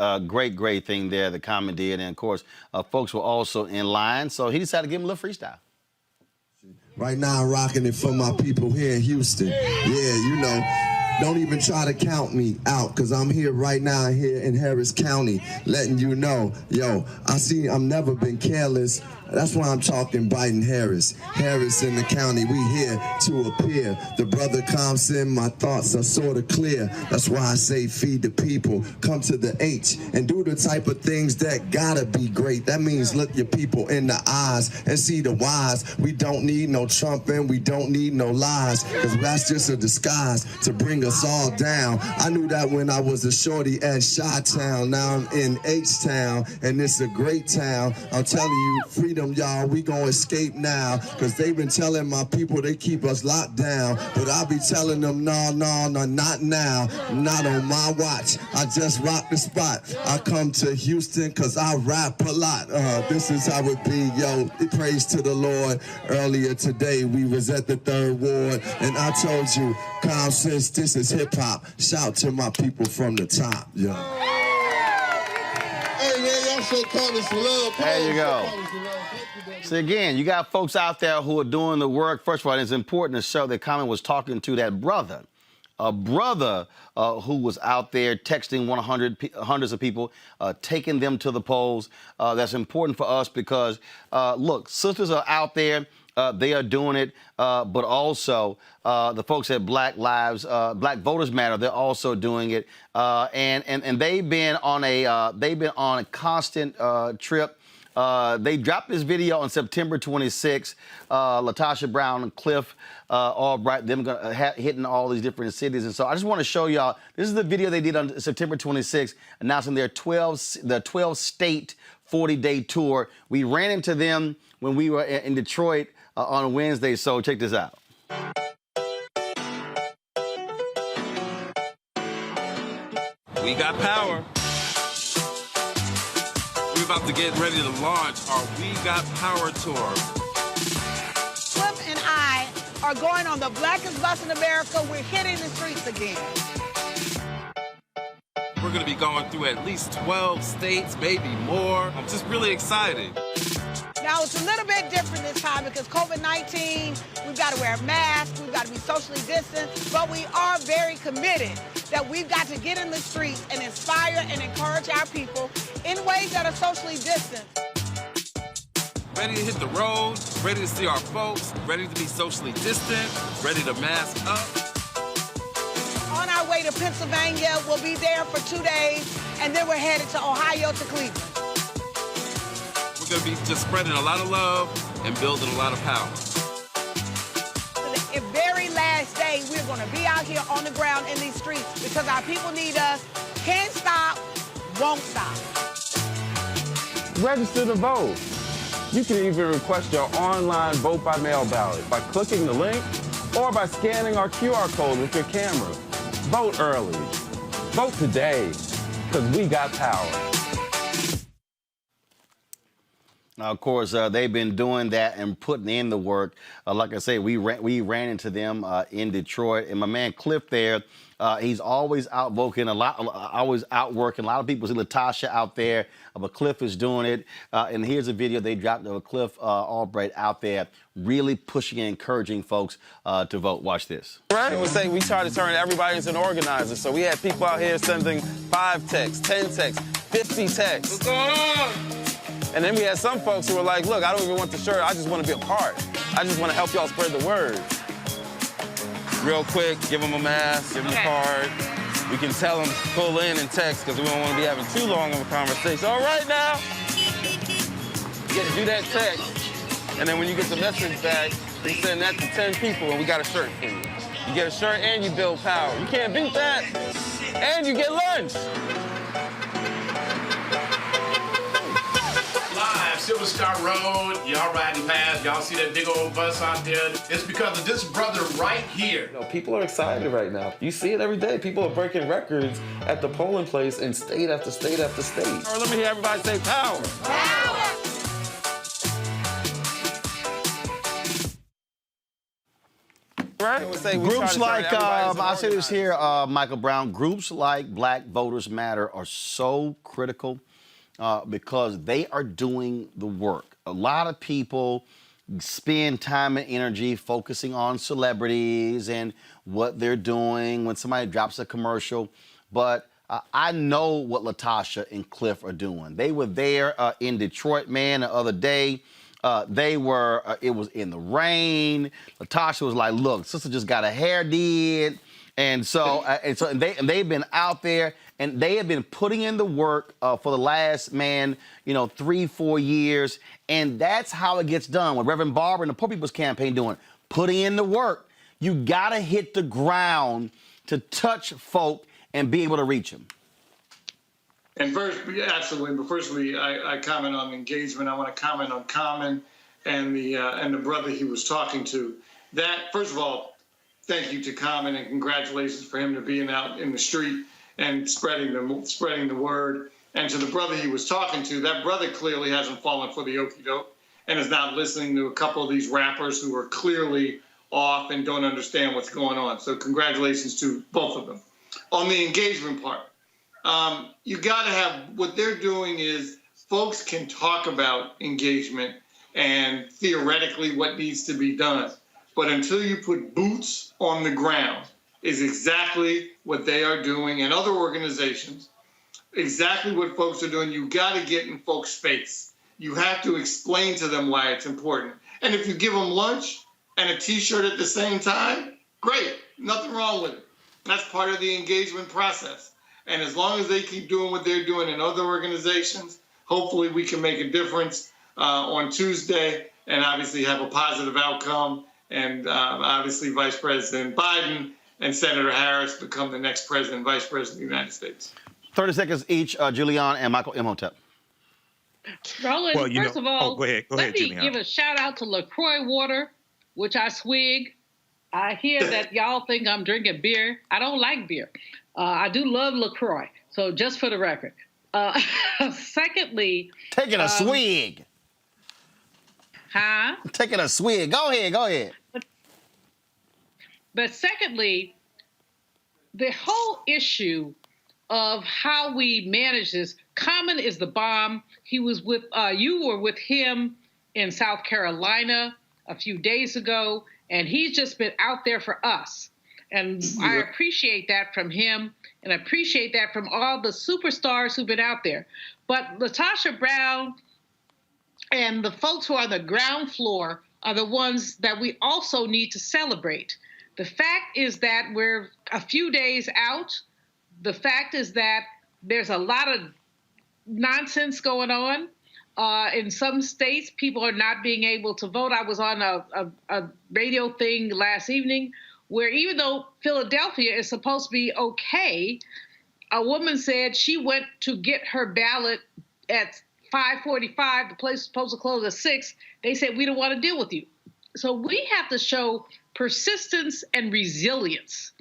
thing there that Common did. And, of course, folks were also in line. So he decided to give him a little freestyle. Right now, I'm rocking it for my people here in Houston. Yeah, you know, don't even try to count me out, because I'm here right now here in Harris County, letting you know, yo, I've never been careless. That's why I'm talking Biden-Harris. Harris in the county, we here to appear. The brother comes in, my thoughts are sort of clear. That's why I say feed the people, come to the H, and do the type of things that gotta be great. That means look your people in the eyes and see the whys. We don't need no Trump and we don't need no lies, because that's just a disguise to bring us all down. I knew that when I was a shorty at Chi-Town. Now I'm in H-Town, and it's a great town. I'm telling you, freedom, y'all, we gonna escape now, because they've been telling my people they keep us locked down, but I'll be telling them, no, not now, not on my watch. I just rock the spot. I come to Houston because I rap a lot. This is how it be, yo. Praise to the Lord. Earlier today, we was at the 3rd Ward, and I told you, common sense, this is hip-hop. Shout to my people from the top, yo. Hey, man, y'all should call this love. There you go. So again, you got folks out there who are doing the work. First of all, it's important to show that Common was talking to that brother. A brother who was out there texting hundreds of people, taking them to the polls. That's important for us because, look, sisters are out there. They are doing it, but also the folks at Black Voters Matter, they're also doing it, and they've been on a constant trip. They dropped this video on September 26th. Latasha Brown and Cliff Albright, them hitting all these different cities. And so I just want to show y'all, this is the video they did on September 26th, announcing their 12-state 40-day tour. We ran into them when we were in Detroit on Wednesday, so check this out. We got power. We're about to get ready to launch our We Got Power tour. Cliff and I are going on the blackest bus in America. We're hitting the streets again. We're going to be going through at least 12 states, maybe more. I'm just really excited. Now, it's a little bit different this time because COVID-19, we've got to wear masks, we've got to be socially distant, but we are very committed that we've got to get in the streets and inspire and encourage our people in ways that are socially distant. Ready to hit the road, ready to see our folks, ready to be socially distant, ready to mask up. On our way to Pennsylvania, we'll be there for 2 days, and then we're headed to Ohio to Cleveland. We're going to be just spreading a lot of love and building a lot of power. The very last day, we're going to be out here on the ground in these streets because our people need us. Can't stop, won't stop. Register to vote. You can even request your online vote by mail ballot by clicking the link or by scanning our QR code with your camera. Vote early. Vote today, because we got power. Now, of course, they've been doing that and putting in the work. Like I say, we ran into them in Detroit, and my man Cliff there, he's always outvoting always outworking. A lot of people see Latasha out there, but Cliff is doing it. And here's a video they dropped of Cliff Albright out there, really pushing and encouraging folks to vote. Watch this. Right? We try to turn everybody into an organizer. So we had people out here sending 5 texts, 10 texts, 50 texts. What's going on? And then we had some folks who were like, look, I don't even want the shirt. I just want to be a part. I just want to help y'all spread the word. Real quick, give them a mask, give them a card. We can tell them, pull in and text, because we don't want to be having too long of a conversation. All right now, do that text. And then when you get the message back, we send that to 10 people, and we got a shirt for you. You get a shirt and you build power. You can't beat that. And you get lunch. Silver Star Road, y'all riding past, y'all see that big old bus out there. It's because of this brother right here. You know, people are excited right now. You see it every day. People are breaking records at the polling place in state after state after state. All right, let me hear everybody say power. Power! Right? Groups like, I say this here, Michael Brown, groups like Black Voters Matter are so critical. Because they are doing the work. A lot of people spend time and energy focusing on celebrities and what they're doing when somebody drops a commercial. But I know what Latasha and Cliff are doing. They were there in Detroit, man, the other day. It was in the rain. Latasha was like, look, sister just got her hair did. And they've been out there. And they have been putting in the work for the last, 3-4 years. And that's how it gets done. What Reverend Barber and the Poor People's Campaign doing, putting in the work. You got to hit the ground to touch folk and be able to reach them. And first, absolutely. But firstly, I comment on engagement. I want to comment on Common and the brother he was talking to. That, first of all, thank you to Common and congratulations for him to being out in the street and spreading the word. And to the brother he was talking to, that brother clearly hasn't fallen for the okie doke and is not listening to a couple of these rappers who are clearly off and don't understand what's going on. So congratulations to both of them. On the engagement part, You got to have, what they're doing is folks can talk about engagement and theoretically what needs to be done. But until you put boots on the ground is exactly what they are doing, and other organizations, exactly what folks are doing. You got to get in folks' face. You have to explain to them why it's important. And if you give them lunch and a T-shirt at the same time, great, nothing wrong with it. That's part of the engagement process. And as long as they keep doing what they're doing in other organizations, hopefully we can make a difference on Tuesday and obviously have a positive outcome. And obviously Vice President Biden and Senator Harris become the next president, vice president of the United States. 30 seconds each, Julian and Michael Imhotep. Roland, first of all, go ahead, let me Julian. give a shout out to LaCroix water, which I swig. I hear that y'all think I'm drinking beer. I don't like beer. I do love LaCroix. So just for the record. Secondly. Taking a swig. Huh? Taking a swig. Go ahead. But secondly, the whole issue of how we manage this. Common is the bomb. He was with, you were with him in South Carolina a few days ago, and he's just been out there for us. And I appreciate that from him, and I appreciate that from all the superstars who've been out there. But LaTosha Brown and the folks who are on the ground floor are the ones that we also need to celebrate. The fact is that we're a few days out. The fact is that there's a lot of nonsense going on. In some states, people are not being able to vote. I was on a radio thing last evening where even though Philadelphia is supposed to be okay, a woman said she went to get her ballot at 5:45. The place is supposed to close at 6. They said, we don't want to deal with you. So we have to show persistence and resilience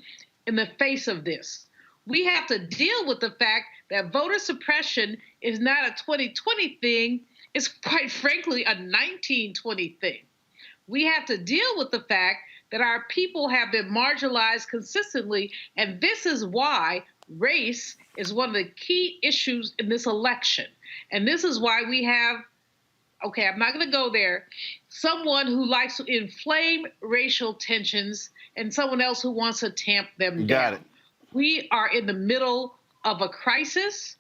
in the face of this. We have to deal with the fact that voter suppression is not a 2020 thing. It's quite frankly a 1920 thing. We have to deal with the fact that our people have been marginalized consistently, and this is why race is one of the key issues in this election. And this is why we have, okay, I'm not going to go there, someone who likes to inflame racial tensions and someone else who wants to tamp them down. Got it. We are in the middle of a crisis,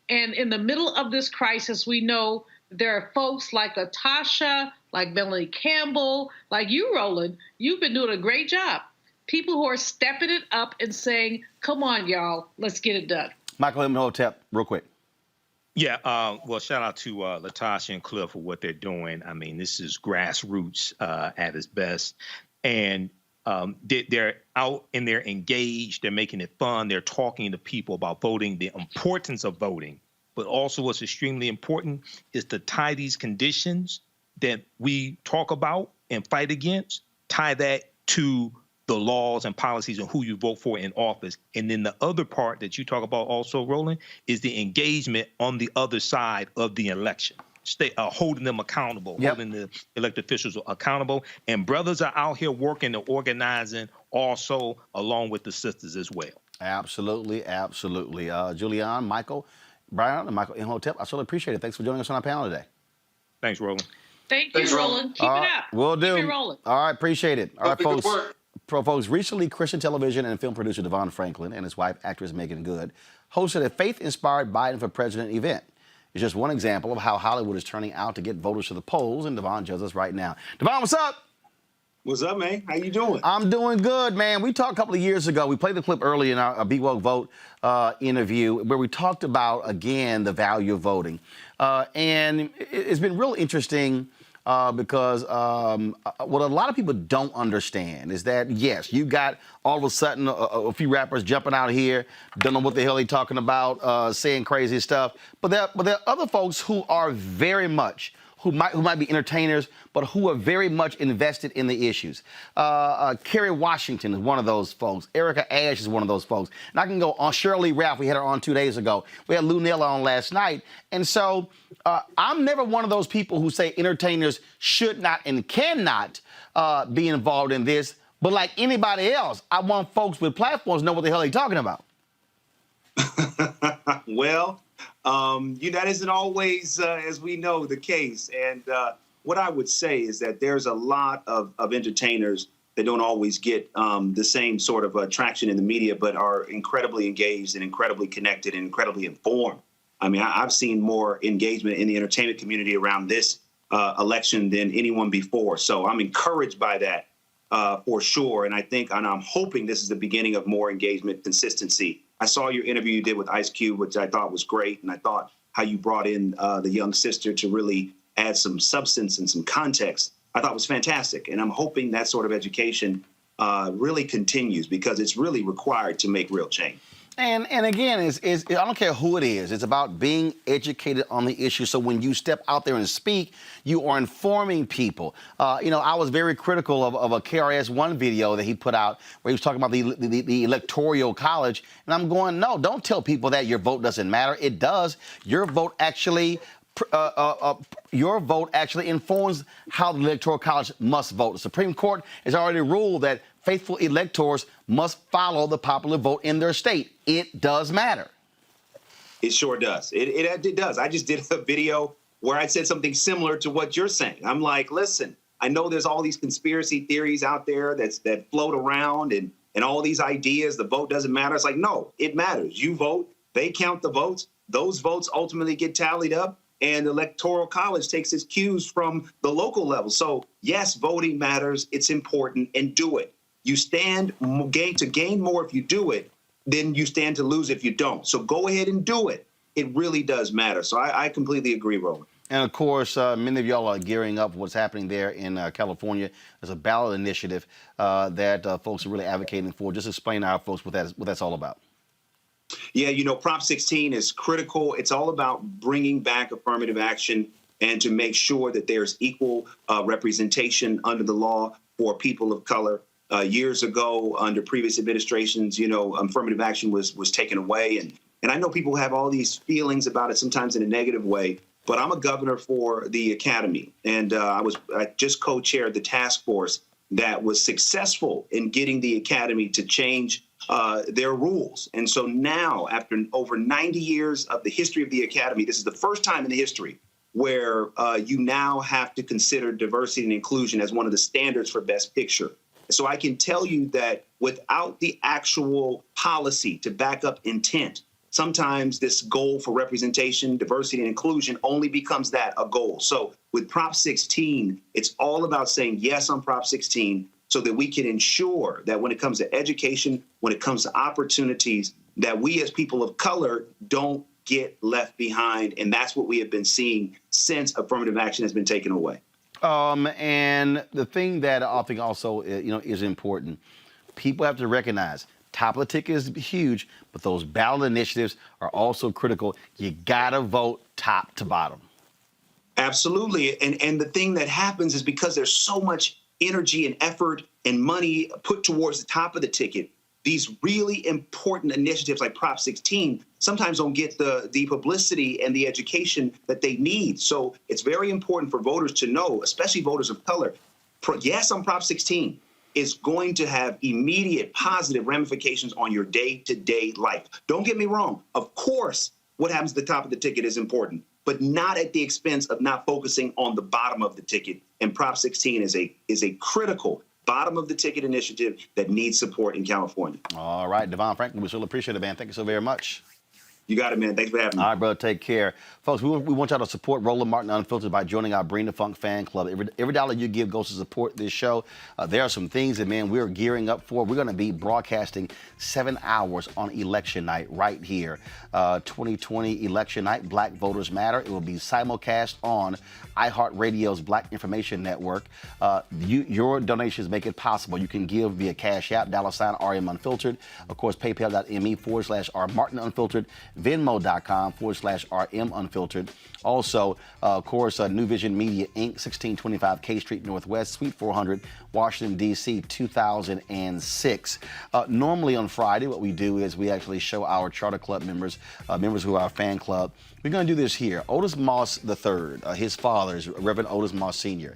and in the middle of this crisis, we know there are folks like LaTosha, like Melanie Campbell, like you, Roland. You've been doing a great job. People who are stepping it up and saying, come on, y'all, let's get it done. Michael Imhotep, real quick. Yeah, well, shout out to LaTosha and Cliff for what they're doing. I mean, this is grassroots at its best. And they're out and they're engaged. They're making it fun. They're talking to people about voting, the importance of voting. But also what's extremely important is to tie these conditions that we talk about and fight against, tie that to the laws and policies and who you vote for in office. And then the other part that you talk about also, Roland, is the engagement on the other side of the election. Holding them accountable, holding the elected officials accountable. And brothers are out here working and organizing also along with the sisters as well. Absolutely. Julian, Michael, Brian, and Michael Imhotep, I certainly appreciate it. Thanks for joining us on our panel today. Thanks, Roland. Thank you, Roland. Keep it up. Will do. Keep it rolling. All right, appreciate it. All right, Good folks. work. Recently, Christian television and film producer Devon Franklin and his wife, actress Megan Good, hosted a faith-inspired Biden for President event. It's just one example of how Hollywood is turning out to get voters to the polls, and Devon joins us right now. Devon, what's up? What's up, man? How you doing? I'm doing good, man. We talked a couple of years ago. We played the clip early in our Be Woke Vote interview where we talked about, again, the value of voting. And it's been real interesting because what a lot of people don't understand is that, yes, you got all of a sudden a few rappers jumping out here, don't know what the hell they're talking about, saying crazy stuff. But there are other folks who are very much, who might be entertainers, but who are very much invested in the issues. Kerry Washington is one of those folks. Erica Ash is one of those folks. And I can go on Shirley Ralph. We had her on 2 days ago. We had Lou Nella on last night. And so I'm never one of those people who say entertainers should not and cannot be involved in this. But like anybody else, I want folks with platforms to know what the hell they're talking about. Well, that isn't always, as we know, the case. And what I would say is that there's a lot of entertainers that don't always get the same sort of traction in the media, but are incredibly engaged and incredibly connected and incredibly informed. I mean, I've seen more engagement in the entertainment community around this election than anyone before. So I'm encouraged by that for sure. And I'm hoping this is the beginning of more engagement, consistency. I saw your interview you did with Ice Cube, which I thought was great. And I thought how you brought in the young sister to really add some substance and some context, I thought was fantastic. And I'm hoping that sort of education really continues, because it's really required to make real change. And again, I don't care who it is. It's about being educated on the issue. So when you step out there and speak, you are informing people. I was very critical of a KRS-One video that he put out where he was talking about the electoral college. And I'm going, no, don't tell people that your vote doesn't matter. It does. Your vote actually informs how the Electoral College must vote. The Supreme Court has already ruled that faithful electors must follow the popular vote in their state. It does matter. It sure does. It does. I just did a video where I said something similar to what you're saying. I'm like, listen, I know there's all these conspiracy theories out there that float around and all these ideas. The vote doesn't matter. It's like, no, it matters. You vote. They count the votes. Those votes ultimately get tallied up, and the Electoral College takes its cues from the local level. So, yes, voting matters. It's important, and do it. You stand to gain more if you do it, then you stand to lose if you don't. So go ahead and do it. It really does matter. So I completely agree, Roland. And, of course, many of y'all are gearing up for what's happening there in California. There's a ballot initiative that folks are really advocating for. Just explain to our folks what that's all about. Yeah, Prop 16 is critical. It's all about bringing back affirmative action and to make sure that there's equal representation under the law for people of color. Years ago, under previous administrations, affirmative action was taken away. And I know people have all these feelings about it, sometimes in a negative way. But I'm a governor for the academy, and I just co-chaired the task force that was successful in getting the academy to change their rules. And so now, after over 90 years of the history of the academy, this is the first time in the history where you now have to consider diversity and inclusion as one of the standards for Best Picture. So I can tell you that without the actual policy to back up intent, sometimes this goal for representation, diversity, and inclusion only becomes that, a goal. So with Prop 16, it's all about saying yes on Prop 16 so that we can ensure that when it comes to education, when it comes to opportunities, that we as people of color don't get left behind. And that's what we have been seeing since affirmative action has been taken away. And the thing that I think also, is important, people have to recognize top of the ticket is huge, but those ballot initiatives are also critical. You gotta vote top to bottom. Absolutely. And the thing that happens is because there's so much energy and effort and money put towards the top of the ticket, these really important initiatives like Prop 16 sometimes don't get the publicity and the education that they need. So it's very important for voters to know, especially voters of color, yes on Prop 16 is going to have immediate positive ramifications on your day-to-day life. Don't get me wrong. Of course, what happens at the top of the ticket is important, but not at the expense of not focusing on the bottom of the ticket. And Prop 16 is a critical bottom of the ticket initiative that needs support in California. All right, Devon Franklin, we really appreciate it, man. Thank you so very much. You got it, man. Thanks for having me. All right, brother. Take care. Folks, we want y'all to support Roland Martin Unfiltered by joining our Bring the Funk fan club. Every dollar you give goes to support this show. There are some things that, man, we're gearing up for. We're going to be broadcasting 7 hours on election night right here. 2020 election night, Black Voters Matter. It will be simulcast on iHeartRadio's Black Information Network. Your donations make it possible. You can give via Cash App, $RM Unfiltered. Of course, PayPal.me/R Martin Unfiltered. Venmo.com/RM Unfiltered. Also, of course, New Vision Media, Inc., 1625 K Street Northwest, Suite 400, Washington, D.C., 2006. Normally on Friday, what we do is we actually show our Charter Club members who are our fan club. We're going to do this here. Otis Moss III, his father is Reverend Otis Moss Sr.,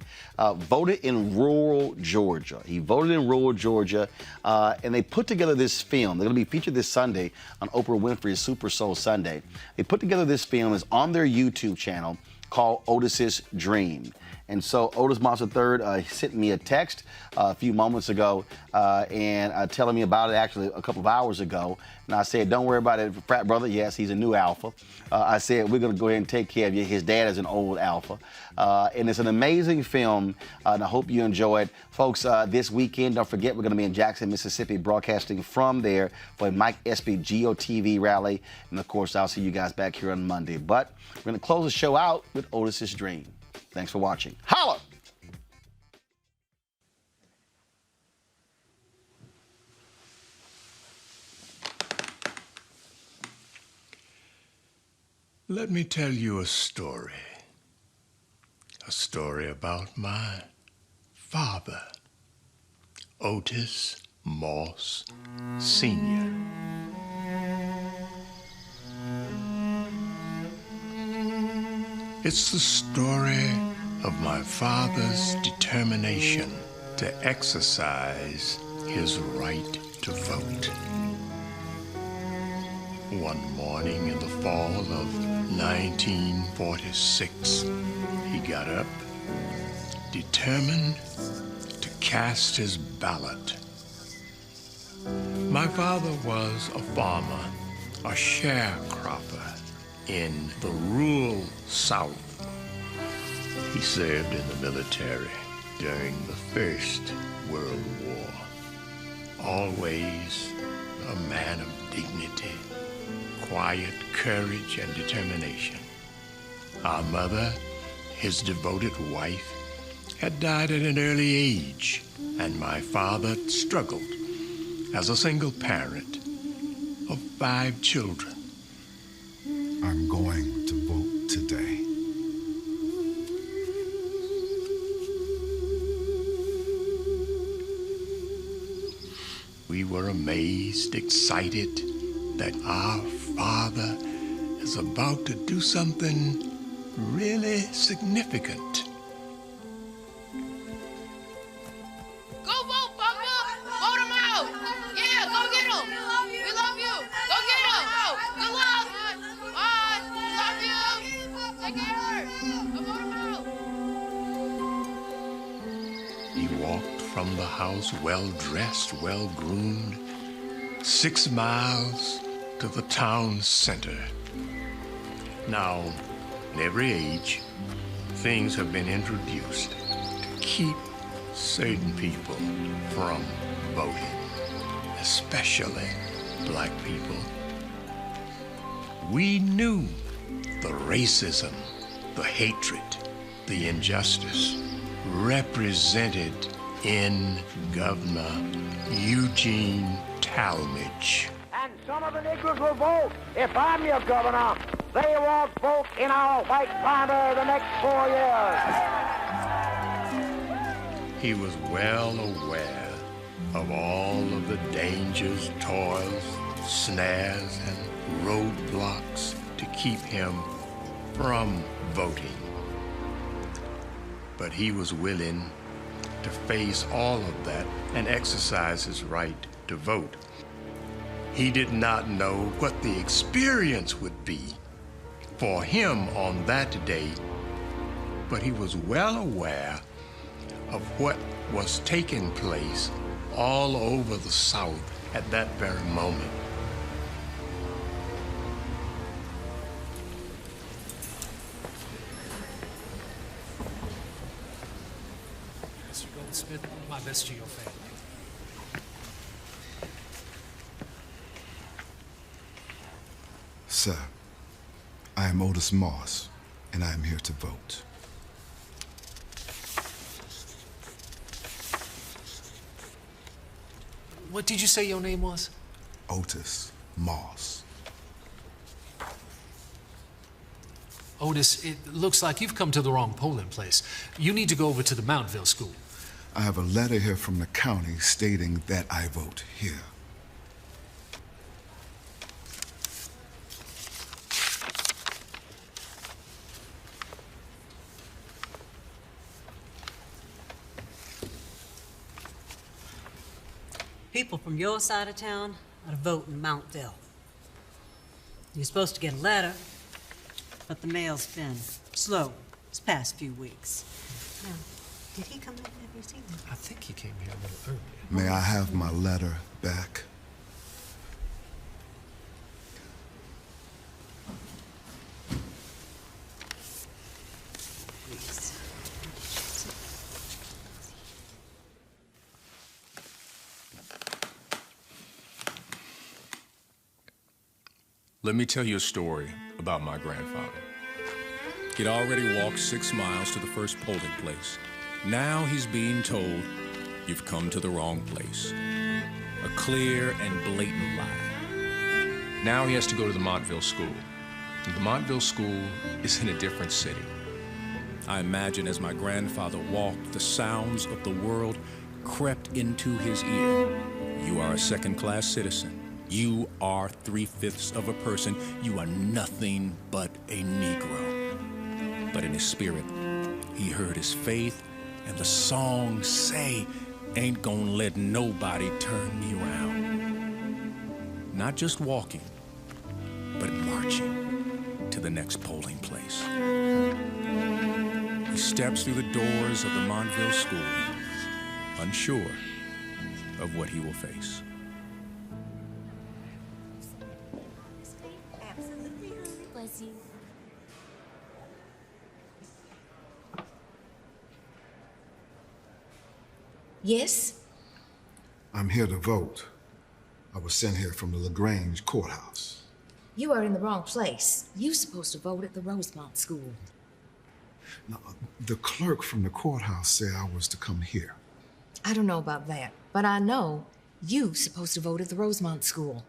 voted in rural Georgia. He voted in rural Georgia, and they put together this film. They're going to be featured this Sunday on Oprah Winfrey's Super Soul Hero Sunday. They put together this film. It's on their YouTube channel called Otis's Dream. And so Otis Moss III sent me a text a few moments ago and telling me about it actually a couple of hours ago. And I said, don't worry about it, frat brother. Yes, he's a new alpha. I said, we're going to go ahead and take care of you. His dad is an old alpha. And it's an amazing film, and I hope you enjoy it. Folks, this weekend, don't forget, we're going to be in Jackson, Mississippi, broadcasting from there for a Mike Espy GOTV rally. And, of course, I'll see you guys back here on Monday. But we're going to close the show out with Otis's Dream. Thanks for watching. Holla! Let me tell you a story about my father, Otis Moss Sr. It's the story of my father's determination to exercise his right to vote. One morning in the fall of 1946, he got up, determined to cast his ballot. My father was a farmer, a sharecropper in the rural South. He served in the military during the First World War. Always a man of dignity, quiet courage and determination. Our mother, his devoted wife, had died at an early age, and my father struggled as a single parent of 5 children. I'm going to vote today. We were amazed, excited that our father is about to do something really significant. Go vote, Papa! Vote him out! Yeah, go get him! We love you! Go get him! Good luck! Bye! Love you! Take care! Go vote him out! He walked from the house well-dressed, well-groomed, 6 miles to the town center. Now, in every age, things have been introduced to keep certain people from voting, especially black people. We knew the racism, the hatred, the injustice represented in Governor Eugene Talmadge. And some of the Negroes will vote. If I'm your governor, they won't vote in our white banner the next 4 years. He was well aware of all of the dangers, toils, snares, and roadblocks to keep him from voting. But he was willing to face all of that and exercise his right to vote. He did not know what the experience would be for him on that day, but he was well aware of what was taking place all over the South at that very moment. Mr. Goldsmith, my best to your family. Sir, I am Otis Moss, and I am here to vote. What did you say your name was? Otis Moss. Otis, it looks like you've come to the wrong polling place. You need to go over to the Mountville School. I have a letter here from the county stating that I vote here. People from your side of town are to vote in Mountville. You're supposed to get a letter, but the mail's been slow this past few weeks. Now, did he come in? Have you seen him? I think he came here a little earlier. May I have my letter back? Let me tell you a story about my grandfather. He'd already walked 6 miles to the first polling place. Now he's being told, you've come to the wrong place. A clear and blatant lie. Now he has to go to the Montville School. And the Montville School is in a different city. I imagine as my grandfather walked, the sounds of the world crept into his ear. You are a second-class citizen. You are 3/5 of a person. You are nothing but a Negro. But in his spirit, he heard his faith and the song say, ain't gonna let nobody turn me around. Not just walking, but marching to the next polling place. He steps through the doors of the Montville School, unsure of what he will face. Yes? I'm here to vote. I was sent here from the LaGrange courthouse. You are in the wrong place. You're supposed to vote at the Rosemont School. Now, the clerk from the courthouse said I was to come here. I don't know about that, but I know you're supposed to vote at the Rosemont School.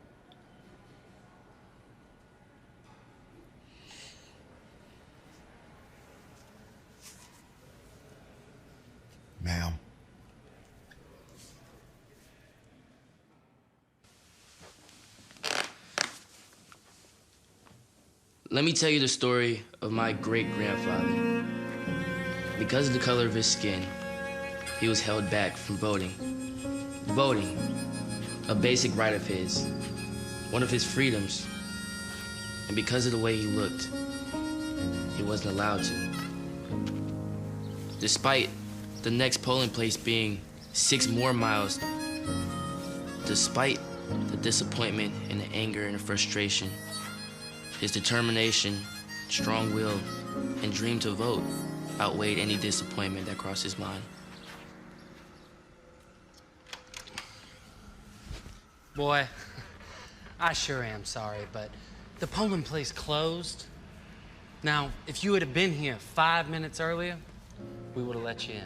Ma'am. Let me tell you the story of my great-grandfather. Because of the color of his skin, he was held back from voting. Voting, a basic right of his, one of his freedoms. And because of the way he looked, he wasn't allowed to. Despite the next polling place being 6 more miles, despite the disappointment and the anger and the frustration, his determination, strong will, and dream to vote outweighed any disappointment that crossed his mind. Boy, I sure am sorry, but the polling place closed. Now, if you had been here 5 minutes earlier, we would have let you in.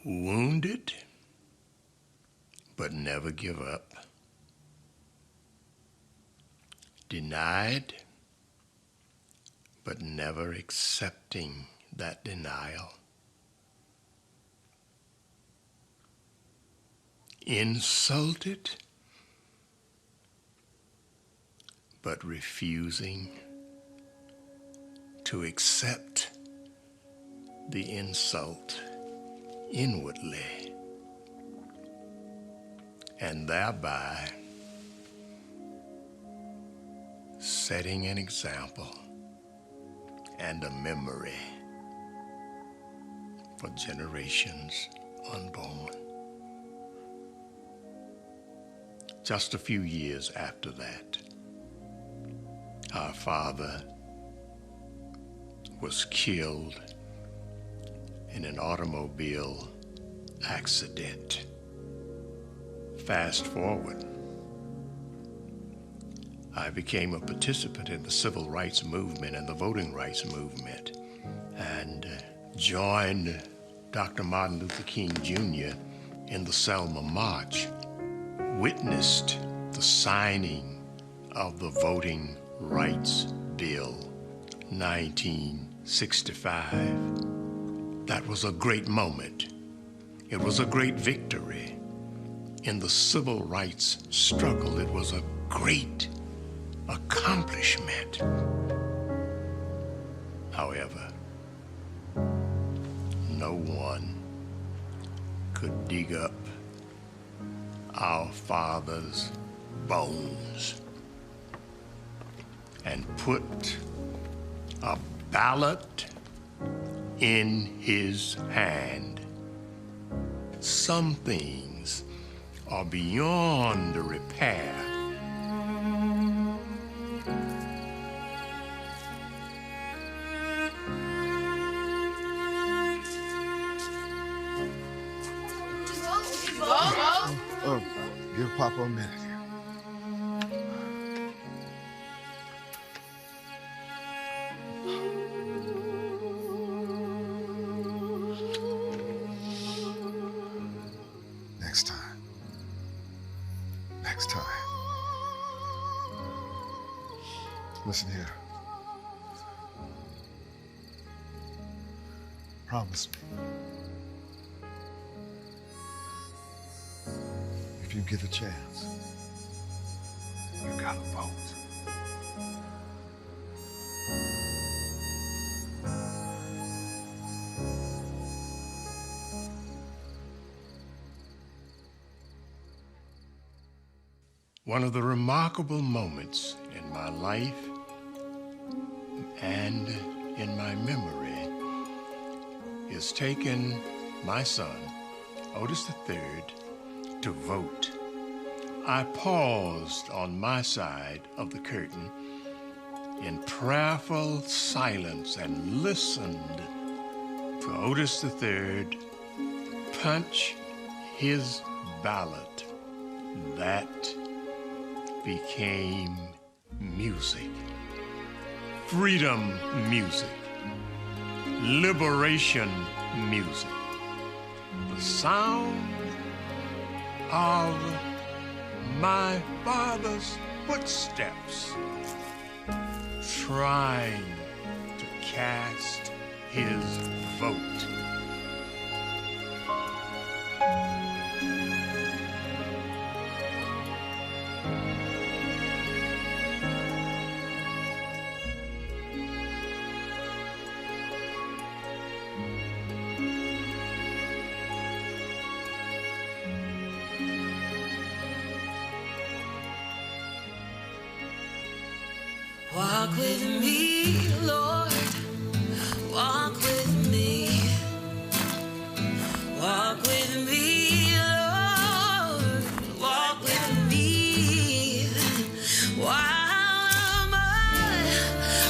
Wounded, but never give up. Denied, but never accepting that denial. Insulted, but refusing to accept the insult inwardly, and thereby setting an example and a memory for generations unborn. Just a few years after that, our father was killed in an automobile accident. Fast forward I became a participant in the civil rights movement and the voting rights movement, and joined Dr. Martin Luther King Jr. in the Selma March, witnessed the signing of the Voting Rights Bill, 1965. That was a great moment. It was a great victory. In the civil rights struggle, it was a great accomplishment. However, no one could dig up our father's bones and put a ballot in his hand. Some things are beyond repair. Give Papa a minute here. Next time. Next time. Listen here. Promise me. If you get a chance, you gotta vote. One of the remarkable moments in my life and in my memory is taking my son, Otis III, to vote. I paused on my side of the curtain in prayerful silence and listened to Otis III punch his ballot. That became music. Freedom music. Liberation music. The sound of my father's footsteps trying to cast his vote. Walk with me, Lord, walk with me. Walk with me, Lord, walk with me. While I'm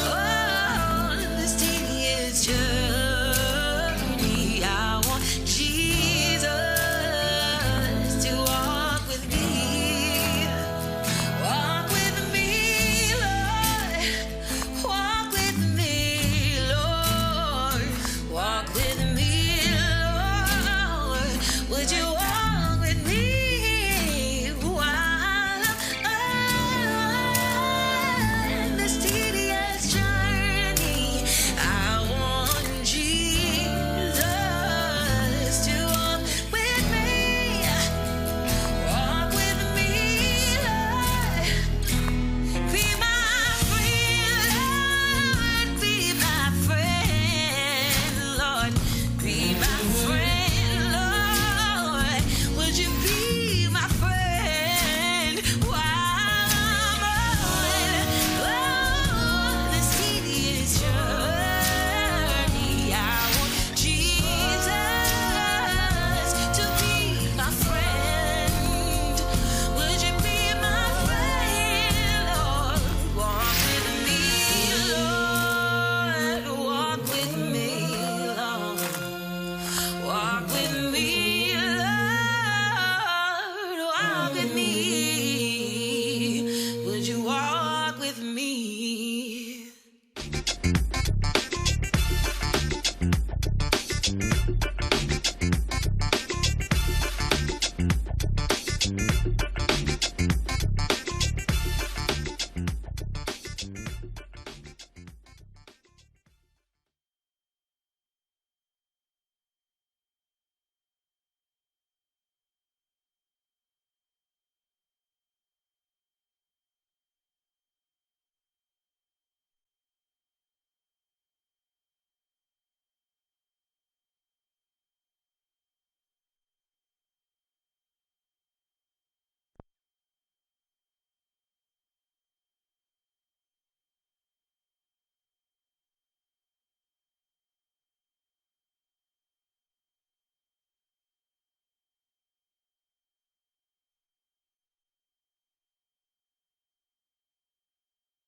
on this tedious journey, I want Jesus to walk with me. Walk with me, Lord. Walk with me, Lord. Walk with me, Lord. Would you walk with me while on this tedious journey? I want Jesus to walk with me. Walk with me, Lord. Be my friend, Lord. Be my friend, Lord. Be my friend, Lord. Would you be my friend while I'm on this tedious journey? I want Jesus to be my friend. Would you be my friend, Lord? Walk with me, Lord. Walk with me, Lord. Walk with me, Lord. Walk with me,